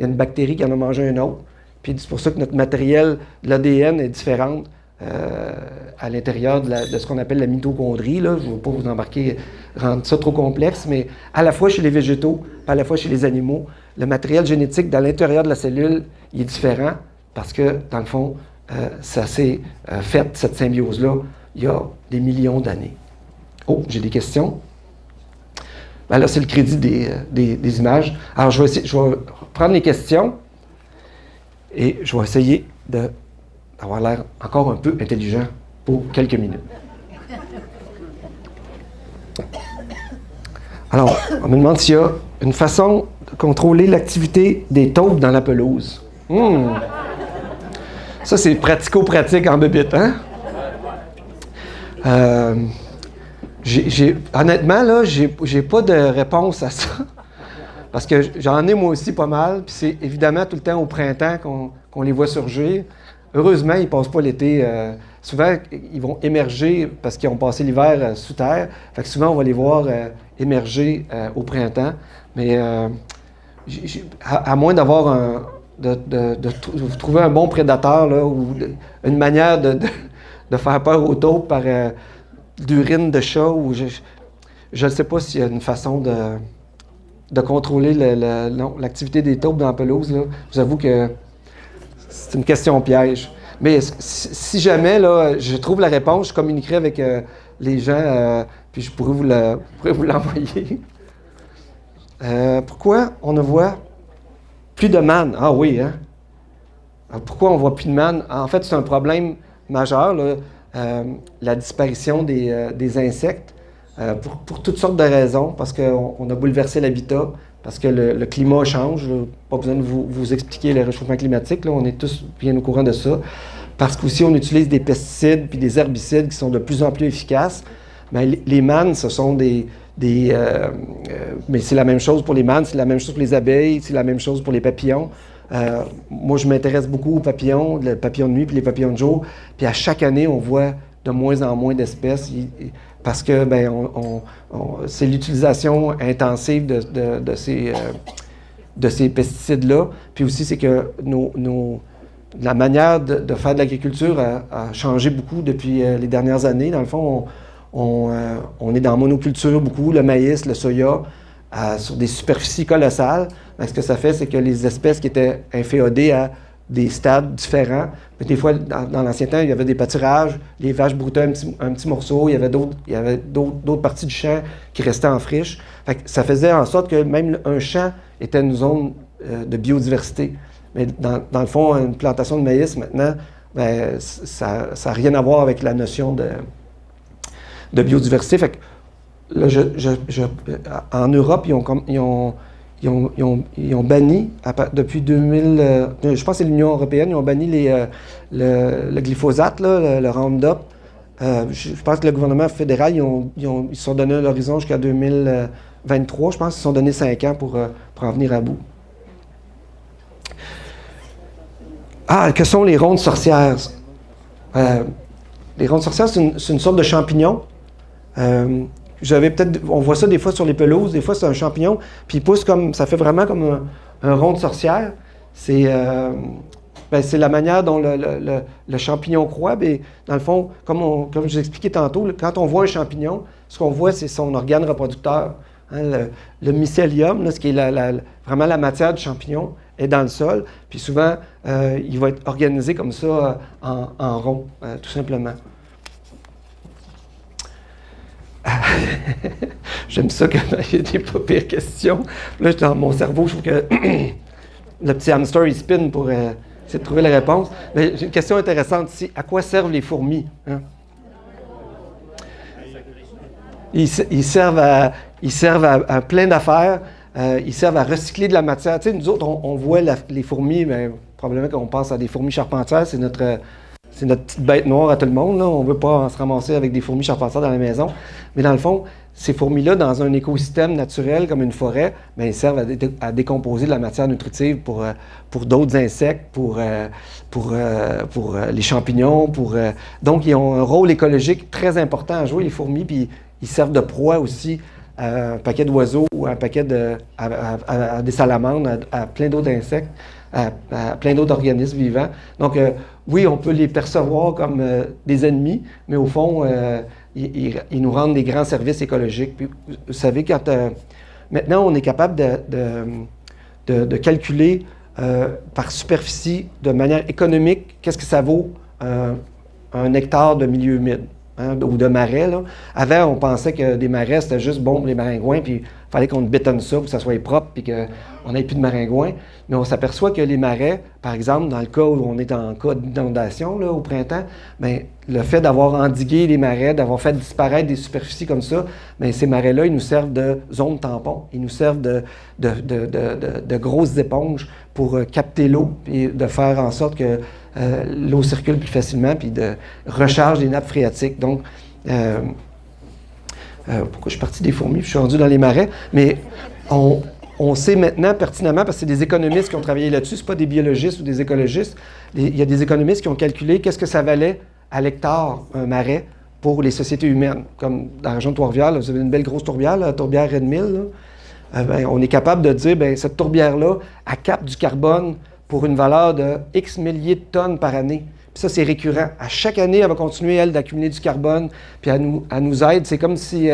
y a une bactérie qui en a mangé un autre. Puis c'est pour ça que notre matériel, l'ADN, est différent à l'intérieur de ce qu'on appelle la mitochondrie. Là. Je ne veux pas vous embarquer, rendre ça trop complexe, mais à la fois chez les végétaux, à la fois chez les animaux, le matériel génétique dans l'intérieur de la cellule, il est différent parce que, dans le fond, ça s'est fait, cette symbiose-là, il y a des millions d'années. Oh, j'ai des questions. Ben là, c'est le crédit des images. Alors, je vais prendre les questions et je vais essayer d'avoir l'air encore un peu intelligent pour quelques minutes. Alors, on me demande s'il y a une façon de contrôler l'activité des taupes dans la pelouse. Ça, c'est pratico-pratique en bébite, hein? Honnêtement, là, j'ai pas de réponse à ça. Parce que j'en ai moi aussi pas mal. Puis c'est évidemment tout le temps au printemps qu'on les voit surgir. Heureusement, ils ne passent pas l'été. Souvent, ils vont émerger parce qu'ils ont passé l'hiver sous terre. Fait que souvent, on va les voir émerger au printemps. Mais à moins d'avoir de trouver un bon prédateur là, ou une manière de faire peur aux taupes par l'urine de chat. Ou je ne sais pas s'il y a une façon de contrôler l'activité des taupes dans la pelouse. Là. Je vous avoue que c'est une question piège. Mais si jamais là, je trouve la réponse, je communiquerai avec les gens, puis je pourrais vous l'envoyer. Pourquoi on ne voit plus de manne? Ah oui, hein? Pourquoi on ne voit plus de manne? En fait, c'est un problème majeur, là, la disparition des insectes, pour toutes sortes de raisons, parce qu'on a bouleversé l'habitat, parce que le climat change. Là, pas besoin de vous expliquer le réchauffement climatique, là, on est tous bien au courant de ça. Parce qu'aussi, on utilise des pesticides puis des herbicides qui sont de plus en plus efficaces. Mais les mannes, ce sont mais c'est la même chose pour les mannes, c'est la même chose pour les abeilles, c'est la même chose pour les papillons. Moi, je m'intéresse beaucoup aux papillons, les papillons de nuit puis les papillons de jour. Puis à chaque année, on voit de moins en moins d'espèces parce que c'est l'utilisation intensive de ces pesticides-là. Puis aussi, c'est que la manière de faire de l'agriculture a changé beaucoup depuis les dernières années. Dans le fond, on est dans monoculture beaucoup, le maïs, le soya, sur des superficies colossales. Mais ce que ça fait, c'est que les espèces qui étaient inféodées à des stades différents, mais des fois, dans l'ancien temps, il y avait des pâturages, les vaches broutaient un petit morceau, il y avait d'autres parties du champ qui restaient en friche. Fait que ça faisait en sorte que même un champ était une zone de biodiversité. Mais dans le fond, une plantation de maïs, maintenant, ça n'a rien à voir avec la notion de biodiversité. Fait que là, en Europe, ils ont banni, depuis 2000, je pense que c'est l'Union européenne, ils ont banni le glyphosate, là, le Roundup. Je pense que le gouvernement fédéral, ils se sont donné un horizon jusqu'à 2023. Je pense qu'ils se sont donné 5 ans pour en venir à bout. Que sont les rondes sorcières? Les rondes sorcières, c'est une sorte de champignon. On voit ça des fois sur les pelouses, des fois c'est un champignon, puis il pousse ça fait vraiment comme un rond de sorcière. C'est la manière dont le champignon croît. Mais dans le fond, comme je vous expliquais tantôt, quand on voit un champignon, ce qu'on voit, c'est son organe reproducteur. Hein, le mycélium, là, ce qui est vraiment la matière du champignon, est dans le sol. Puis souvent, il va être organisé comme ça en rond, tout simplement. J'aime ça qu'il y ait des pas pires questions. Là, dans mon cerveau, je trouve que le petit hamster, il spin pour essayer de trouver la réponse. Mais j'ai une question intéressante ici. À quoi servent les fourmis? Hein? Ils servent à plein d'affaires. Ils servent à recycler de la matière. Tu sais, nous autres, on voit les fourmis, mais probablement qu'on pense à des fourmis charpentières. C'est notre petite bête noire à tout le monde. Là. On ne veut pas se ramasser avec des fourmis charpentières dans la maison. Mais dans le fond, ces fourmis-là, dans un écosystème naturel comme une forêt, bien, ils servent à décomposer de la matière nutritive pour d'autres insectes, pour les champignons. Donc, ils ont un rôle écologique très important à jouer, les fourmis. Puis, ils servent de proie aussi à un paquet d'oiseaux ou à des salamandres, à plein d'autres insectes, à plein d'autres organismes vivants. Donc, oui, on peut les percevoir comme des ennemis, mais au fond, ils nous rendent des grands services écologiques. Puis, vous savez, maintenant, on est capable de calculer par superficie, de manière économique, qu'est-ce que ça vaut un hectare de milieu humide. Hein, ou de marais. Là. Avant, on pensait que des marais, c'était juste bon pour les maringouins, puis il fallait qu'on bétonne ça pour que ça soit propre, puis qu'on n'ait plus de maringouins. Mais on s'aperçoit que les marais, par exemple, dans le cas où on est en cas d'inondation là, au printemps, bien, le fait d'avoir endigué les marais, d'avoir fait disparaître des superficies comme ça, bien, ces marais-là, ils nous servent de zones tampons. Ils nous servent de grosses éponges pour capter l'eau, puis de faire en sorte que l'eau circule plus facilement, puis de recharge des nappes phréatiques. Donc, pourquoi je suis parti des fourmis, puis je suis rendu dans les marais, mais on sait maintenant pertinemment, parce que c'est des économistes qui ont travaillé là-dessus, c'est pas des biologistes ou des écologistes, il y a des économistes qui ont calculé qu'est-ce que ça valait à l'hectare, un marais, pour les sociétés humaines. Comme dans la région de Trois-Rivières, là, vous avez une belle grosse tourbière, la tourbière Red Mill, on est capable de dire, bien, cette tourbière-là, elle capte du carbone pour une valeur de X milliers de tonnes par année. Puis ça, c'est récurrent. À chaque année, elle va continuer, elle, d'accumuler du carbone, puis elle nous aide. C'est comme si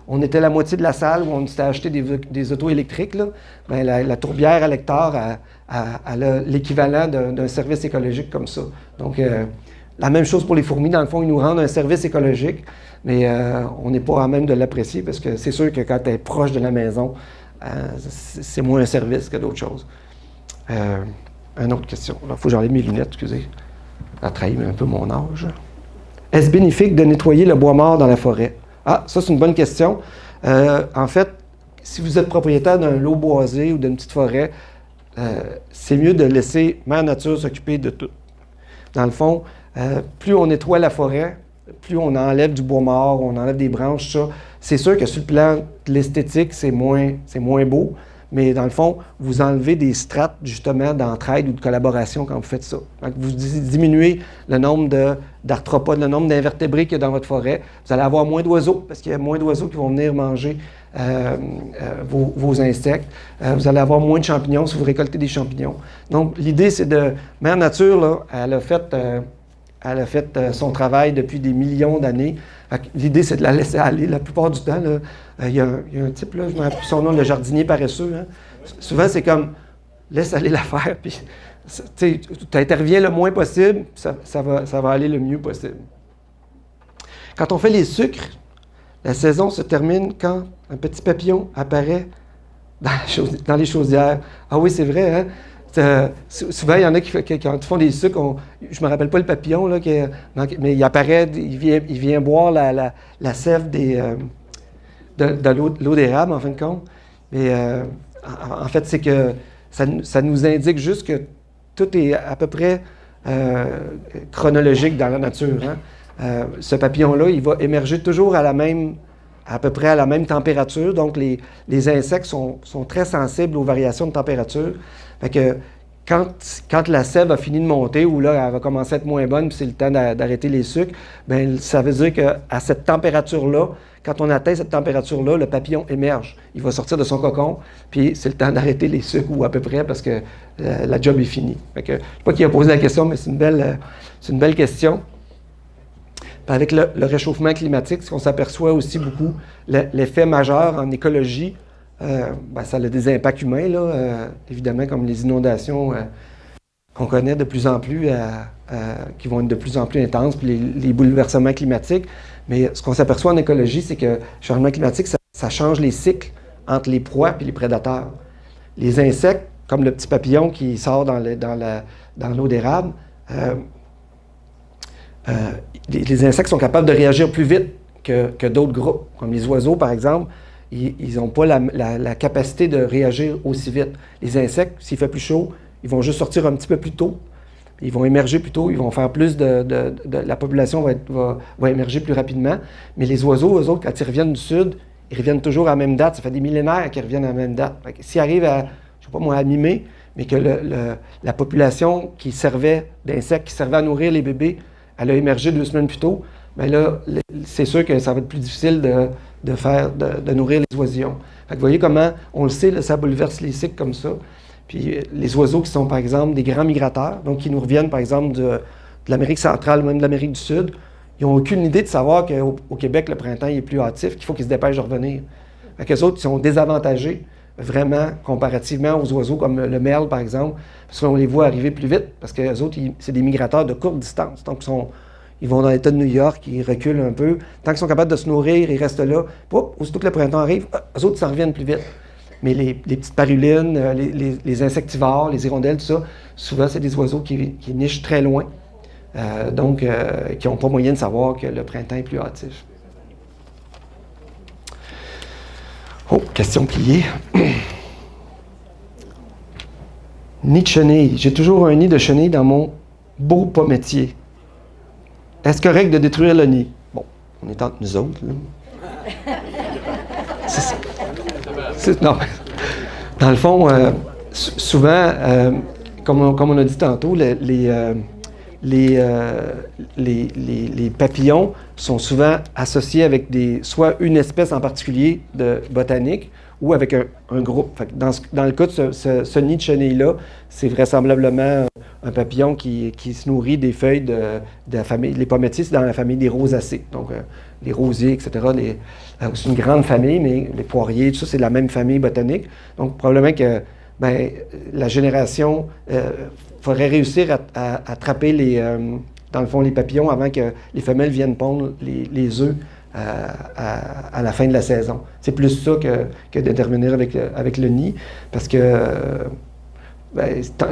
on était la moitié de la salle où on s'était acheté des autos électriques. Là. Bien, la tourbière à l'hectare a l'équivalent d'un service écologique comme ça. Donc, la même chose pour les fourmis. Dans le fond, ils nous rendent un service écologique, mais on n'est pas à même de l'apprécier parce que c'est sûr que quand tu es proche de la maison, c'est moins un service que d'autres choses. Une autre question. Il faut que j'enlève mes lunettes, excusez. Ça trahit un peu mon âge. Est-ce bénéfique de nettoyer le bois mort dans la forêt? Ah, ça, c'est une bonne question. En fait, si vous êtes propriétaire d'un lot boisé ou d'une petite forêt, c'est mieux de laisser Mère Nature s'occuper de tout. Dans le fond, plus on nettoie la forêt, plus on enlève du bois mort, on enlève des branches, ça. C'est sûr que sur le plan de l'esthétique, c'est moins beau, mais dans le fond, vous enlevez des strates, justement, d'entraide ou de collaboration quand vous faites ça. Donc, vous diminuez le nombre d'arthropodes, le nombre d'invertébrés qu'il y a dans votre forêt. Vous allez avoir moins d'oiseaux, parce qu'il y a moins d'oiseaux qui vont venir manger vos insectes. Vous allez avoir moins de champignons si vous récoltez des champignons. Donc, l'idée, c'est de... Mère Nature, là, elle a fait son travail depuis des millions d'années. L'idée, c'est de la laisser aller. La plupart du temps, il y a un type, là, je me rappelle son nom, le jardinier paresseux. Hein. Souvent, c'est comme, laisse aller l'affaire, puis tu interviens le moins possible, ça va aller le mieux possible. Quand on fait les sucres, la saison se termine quand un petit papillon apparaît dans les chaudières. Ah oui, c'est vrai, hein? Souvent, il y en a qui quand ils font des sucres, je ne me rappelle pas le papillon, là, mais il apparaît, il vient boire la sève de l'eau d'érable, en fin de compte. Mais en fait, c'est que ça nous indique juste que tout est à peu près chronologique dans la nature. Hein. Ce papillon-là, il va émerger toujours à peu près à la même température. Donc, les insectes sont très sensibles aux variations de température. Fait que quand la sève a fini de monter, ou là, elle va commencer à être moins bonne, puis c'est le temps d'arrêter les sucres, bien, ça veut dire qu'à cette température-là, quand on atteint cette température-là, le papillon émerge. Il va sortir de son cocon, puis c'est le temps d'arrêter les sucres, ou à peu près, parce que la job est finie. Fait que, je ne sais pas qui a posé la question, mais c'est une belle question. Puis avec le réchauffement climatique, ce qu'on s'aperçoit aussi beaucoup, l'effet majeur en écologie, ça a des impacts humains, là, évidemment, comme les inondations qu'on connaît de plus en plus, qui vont être de plus en plus intenses, puis les bouleversements climatiques. Mais ce qu'on s'aperçoit en écologie, c'est que le changement climatique, ça change les cycles entre les proies et les prédateurs. Les insectes, comme le petit papillon qui sort dans l'eau d'érable, les insectes sont capables de réagir plus vite que d'autres groupes, comme les oiseaux, par exemple. Ils n'ont pas la capacité de réagir aussi vite. Les insectes, s'il fait plus chaud, ils vont juste sortir un petit peu plus tôt. Ils vont émerger plus tôt, ils vont faire plus la population va émerger plus rapidement. Mais les oiseaux, eux autres, quand ils reviennent du sud, ils reviennent toujours à la même date. Ça fait des millénaires qu'ils reviennent à la même date. S'ils arrivent à, je sais pas moi, à mi-mai, mais que la population qui servait d'insectes, qui servait à nourrir les bébés, elle a émergé 2 semaines plus tôt, bien là, c'est sûr que ça va être plus difficile de nourrir les oisillons. Fait que vous voyez comment, on le sait, là, ça bouleverse les cycles comme ça. Puis les oiseaux qui sont, par exemple, des grands migrateurs, donc qui nous reviennent, par exemple, de l'Amérique centrale, même de l'Amérique du Sud, ils n'ont aucune idée de savoir qu'au Québec, le printemps il est plus hâtif, qu'il faut qu'ils se dépêchent de revenir. Fait qu'eux autres, ils sont désavantagés, vraiment, comparativement aux oiseaux comme le merle, par exemple, parce qu'on les voit arriver plus vite, parce que les autres, c'est des migrateurs de courte distance. Donc, ils vont dans l'État de New York, ils reculent un peu. Tant qu'ils sont capables de se nourrir, ils restent là. Aussitôt que le printemps arrive, eux autres, ils s'en reviennent plus vite. Mais les petites parulines, les insectivores, les hirondelles, tout ça, souvent, c'est des oiseaux qui nichent très loin. Donc, qui n'ont pas moyen de savoir que le printemps est plus hâtif. Oh, question pliée. Nid de chenille. J'ai toujours un nid de chenille dans mon beau pommier. Est-ce correct de détruire le nid? Bon, on est entre nous autres, là. Non. Dans le fond, souvent, comme on a dit tantôt, les papillons sont souvent associés avec soit une espèce en particulier de botanique ou avec un groupe. Fait que dans le cas de ce nid de chenilles-là, c'est vraisemblablement un papillon qui se nourrit des feuilles de la famille. Les pometiers, c'est dans la famille des rosacées. Donc, les rosiers, etc. C'est une grande famille, mais les poiriers, tout ça, c'est de la même famille botanique. Donc, probablement que la génération faudrait réussir à attraper dans le fond, les papillons avant que les femelles viennent pondre les œufs à la fin de la saison. C'est plus ça que d'intervenir avec le nid, parce que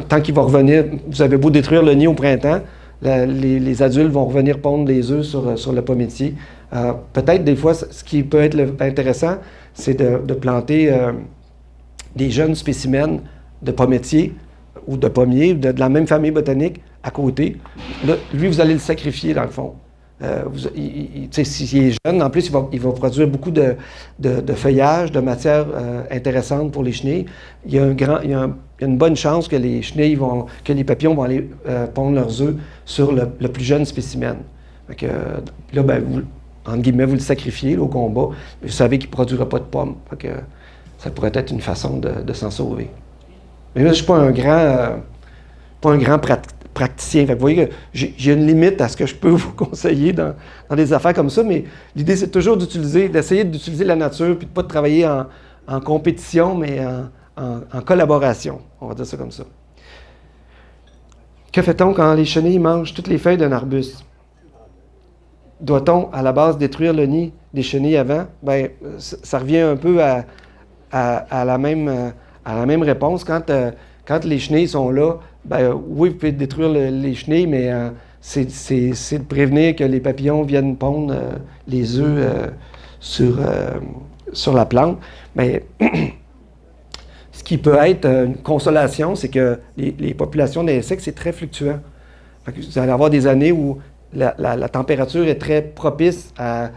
tant qu'il va revenir, vous avez beau détruire le nid au printemps, les adultes vont revenir pondre les œufs sur le pommier. Peut-être des fois, ce qui peut être intéressant, c'est de planter des jeunes spécimens de pommiers ou de pommiers de la même famille botanique à côté. Là, lui, vous allez le sacrifier dans le fond. S'il est jeune, en plus, il va produire beaucoup de feuillage, de matière intéressante pour les chenilles. Il y a une bonne chance que les chenilles que les papillons vont aller pondre leurs œufs sur le plus jeune spécimen. Donc, là, entre guillemets, vous le sacrifiez là, au combat, mais vous savez qu'il ne produira pas de pommes. Donc, ça pourrait être une façon de s'en sauver. Mais là, je ne suis pas un grand praticien. Fait que vous voyez que j'ai une limite à ce que je peux vous conseiller dans des affaires comme ça, mais l'idée, c'est toujours d'essayer d'utiliser la nature, puis de ne pas travailler en compétition, mais en collaboration. On va dire ça comme ça. Que fait-on quand les chenilles mangent toutes les feuilles d'un arbuste? Doit-on, à la base, détruire le nid des chenilles avant? Bien, ça revient un peu à la même réponse. Quand les chenilles sont là, ben, oui, vous pouvez détruire les chenilles, mais c'est de prévenir que les papillons viennent pondre les œufs sur la plante. Mais ce qui peut être une consolation, c'est que les populations d'insectes, c'est très fluctuant. Fait que vous allez avoir des années où la température est très propice à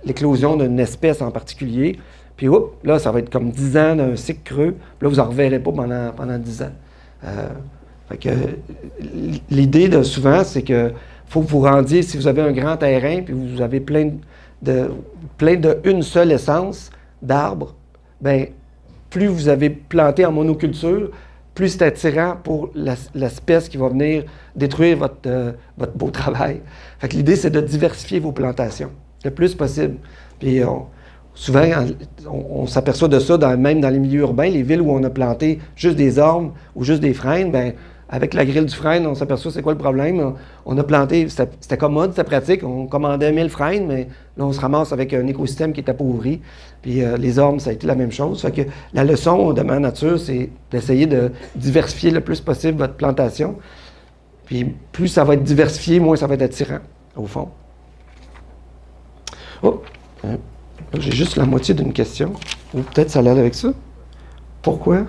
l'éclosion d'une espèce en particulier. Puis, là, ça va être comme 10 ans d'un cycle creux. Puis là, vous n'en reverrez pas pendant 10 ans. Fait que l'idée, souvent, c'est que faut que vous rendiez, si vous avez un grand terrain, puis vous avez plein d'une seule essence d'arbres, bien, plus vous avez planté en monoculture, plus c'est attirant pour l'espèce qui va venir détruire votre beau travail. Fait que l'idée, c'est de diversifier vos plantations le plus possible. Puis souvent, on s'aperçoit de ça même dans les milieux urbains, les villes où on a planté juste des ormes ou juste des frênes, bien, avec la grille du frêne, on s'aperçoit c'est quoi le problème. On a planté, c'était commode, c'était pratique, on commandait 1000 frênes, mais là, on se ramasse avec un écosystème qui est appauvri. Puis les ormes, ça a été la même chose. Fait que la leçon de ma nature, c'est d'essayer de diversifier le plus possible votre plantation. Puis plus ça va être diversifié, moins ça va être attirant, au fond. Oh! J'ai juste la moitié d'une question. Ou peut-être ça l'aide avec ça. Pourquoi?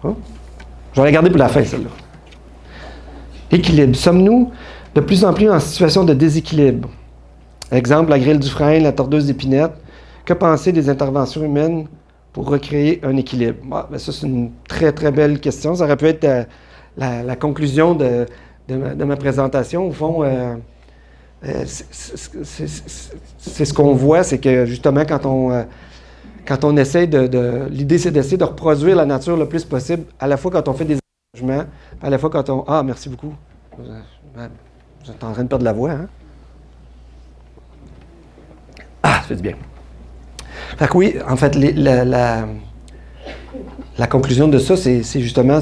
Oh. Je vais la garder pour la fin, celle-là. Équilibre. Sommes-nous de plus en plus en situation de déséquilibre? Exemple, la grille du frêne, la tordeuse d'épinette. Que penser des interventions humaines pour recréer un équilibre? Bon, ben ça, c'est une très, très belle question. Ça aurait pu être la conclusion de ma présentation. Au fond, c'est ce qu'on voit, c'est que justement, quand on essaie l'idée, c'est d'essayer de reproduire la nature le plus possible, à la fois quand on fait des aménagements, à la fois quand on... Ah, merci beaucoup. Vous êtes en train de perdre la voix, hein? Ah, ça fait du bien. Fait que oui, en fait, la conclusion de ça, c'est justement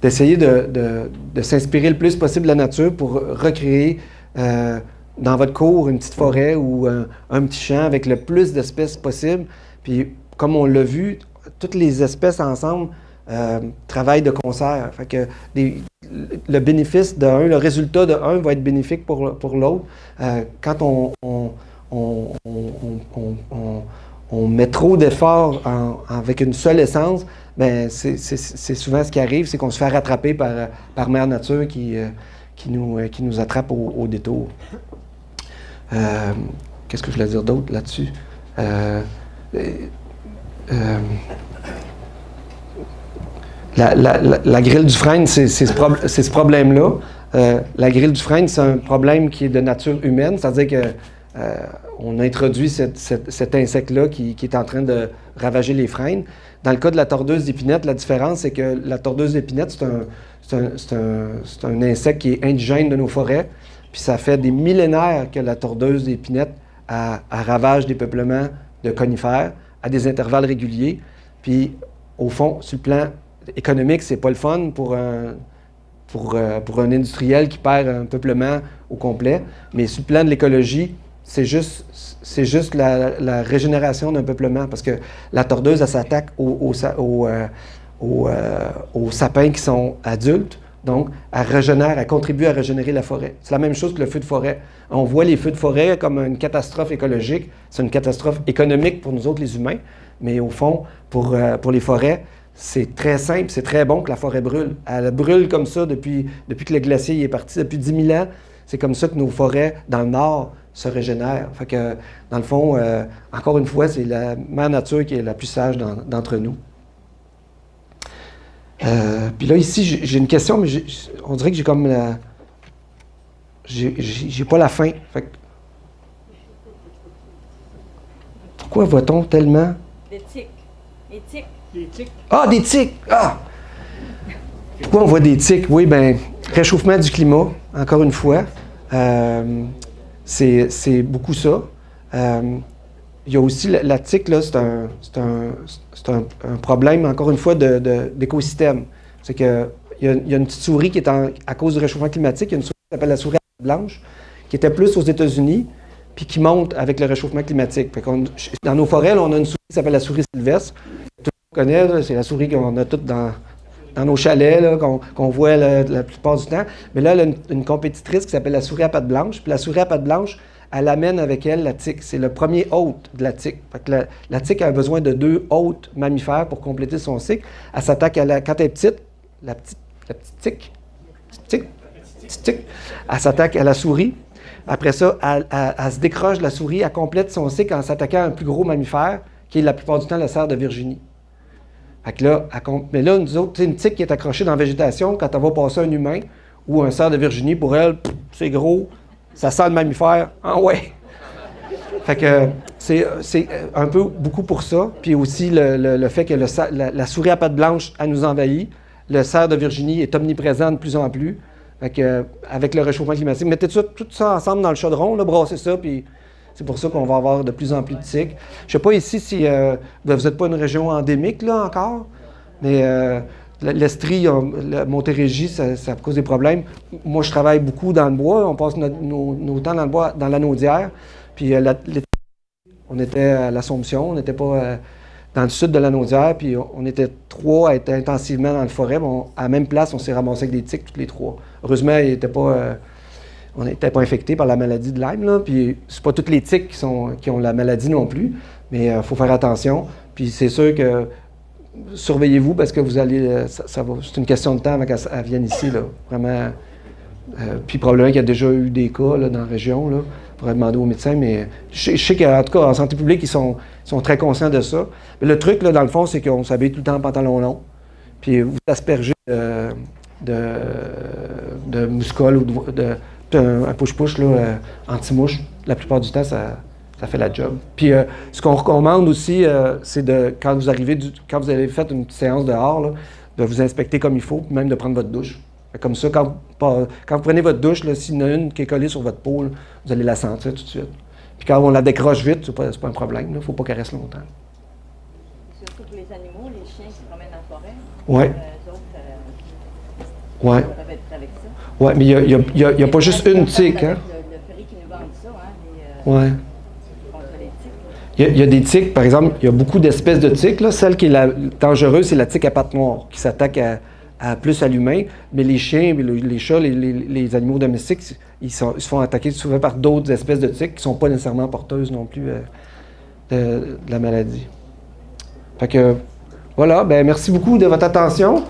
d'essayer de s'inspirer le plus possible de la nature pour recréer dans votre cour une petite forêt ou un petit champ avec le plus d'espèces possible. Puis, comme on l'a vu, toutes les espèces ensemble travaillent de concert. Fait que le bénéfice d'un, le résultat de un va être bénéfique pour l'autre. Quand on met trop d'efforts avec une seule essence, ben c'est souvent ce qui arrive, c'est qu'on se fait rattraper par Mère Nature qui nous attrape au détour. Qu'est-ce que je voulais dire d'autre là-dessus? La grille du frêne, c'est ce problème-là. La grille du frêne, c'est un problème qui est de nature humaine, c'est-à-dire que on a introduit cet insecte-là qui est en train de ravager les frênes. Dans le cas de la tordeuse d'épinette, la différence, c'est que la tordeuse d'épinette, c'est un insecte qui est indigène de nos forêts. Puis ça fait des millénaires que la tordeuse d'épinette ravage des peuplements de conifères à des intervalles réguliers. Puis, au fond, sur le plan économique, c'est pas le fun pour un industriel qui perd un peuplement au complet. Mais sur le plan de l'écologie, c'est juste la régénération d'un peuplement. Parce que la tordeuse, elle s'attaque aux sapins qui sont adultes. Donc, elle contribue à régénérer la forêt. C'est la même chose que le feu de forêt. On voit les feux de forêt comme une catastrophe écologique. C'est une catastrophe économique pour nous autres, les humains. Mais au fond, pour les forêts, c'est très simple, c'est très bon que la forêt brûle. Elle brûle comme ça depuis que le glacier est parti, depuis 10 000 ans. C'est comme ça que nos forêts, dans le nord, se régénèrent. Fait que, dans le fond, encore une fois, c'est la mère nature qui est la plus sage d'entre nous. Puis là, ici, j'ai une question, mais on dirait que j'ai comme j'ai pas la fin. Fait que, pourquoi voit-on tellement? Des tiques. Des tiques. Des tiques. Ah, des tiques! Ah! Pourquoi on voit des tiques? Oui, bien, réchauffement du climat, encore une fois. C'est beaucoup ça. Il y a aussi la tique, là, c'est un problème, encore une fois, d'écosystème. C'est qu'il y a une petite souris qui est à cause du réchauffement climatique, il y a une souris qui s'appelle la souris blanche, qui était plus aux États-Unis, puis qui monte avec le réchauffement climatique. Dans nos forêts, là, on a une souris qui s'appelle la souris sylvestre. Tout le monde connaît, c'est la souris qu'on a toutes dans nos chalets, là, qu'on voit la plupart du temps. Mais là, elle a une compétitrice qui s'appelle la souris à pattes blanches. Puis la souris à pattes blanches, elle amène avec elle la tique. C'est le premier hôte de la tique. Fait que la tique a besoin de 2 hôtes mammifères pour compléter son cycle. Elle s'attaque quand elle est petite, la petite tique, elle s'attaque à la souris. Après ça, elle se décroche de la souris, elle complète son cycle en s'attaquant à un plus gros mammifère, qui est la plupart du temps le cerf de Virginie. Fait que là, mais là, nous autres, une tique qui est accrochée dans la végétation, quand elle va passer un humain ou un cerf de Virginie, pour elle, c'est gros, ça sent le mammifère. Ah ouais! Fait que c'est un peu beaucoup pour ça. Puis aussi le fait que la souris à pattes blanches, elle nous envahit. Le cerf de Virginie est omniprésent de plus en plus. Fait que, avec le réchauffement climatique, mettez tout ça ensemble dans le chaudron, là, brassez ça, puis c'est pour ça qu'on va avoir de plus en plus de tiques. Je ne sais pas ici si vous n'êtes pas une région endémique là encore, mais l'Estrie, la Montérégie, ça cause des problèmes. Moi, je travaille beaucoup dans le bois. On passe nos temps dans le bois, dans l'Anaudière. Puis on était à l'Assomption, on n'était pas dans le sud de l'Anaudière, puis on était 3 à être intensivement dans la forêt. À la même place, on s'est ramassé avec des tiques, tous les 3. Heureusement, on n'était pas infectés par la maladie de Lyme, là. Puis c'est pas toutes les tiques qui ont la maladie non plus, mais il faut faire attention. Puis c'est sûr que surveillez-vous parce que vous allez, c'est une question de temps avant qu'elle vienne ici, là. Vraiment. Puis probablement qu'il y a déjà eu des cas là, dans la région, là. Il faudrait demander aux médecins, mais je sais qu'en tout cas, en santé publique, ils sont très conscients de ça. Mais le truc, là, dans le fond, c'est qu'on s'habille tout le temps en pantalon long, puis vous aspergez de muscol ou un push-push anti-mouche. La plupart du temps, ça fait la job. Puis ce qu'on recommande aussi, c'est quand vous avez fait une séance dehors, là, de vous inspecter comme il faut, puis même de prendre votre douche. Comme ça, quand vous prenez votre douche, s'il y en a une qui est collée sur votre peau, là, vous allez la sentir tout de suite. Puis quand on la décroche vite, c'est pas un problème. Il ne faut pas qu'elle reste longtemps. Surtout pour les animaux, les chiens qui se promènent en forêt. Oui. Ouais. Avec ça. Oui, mais il n'y a pas juste une tique. Hein? Le ferry qui nous vend ça, hein? Oui. Contre les tiques. Il y a des tiques, par exemple, il y a beaucoup d'espèces de tiques. Là. Celle qui est dangereuse, c'est la tique à pattes noires, qui s'attaque plus à l'humain. Mais les chiens, les chats, les animaux domestiques, ils se font attaquer souvent par d'autres espèces de tiques qui ne sont pas nécessairement porteuses non plus de la maladie. Fait que, voilà, ben merci beaucoup de votre attention.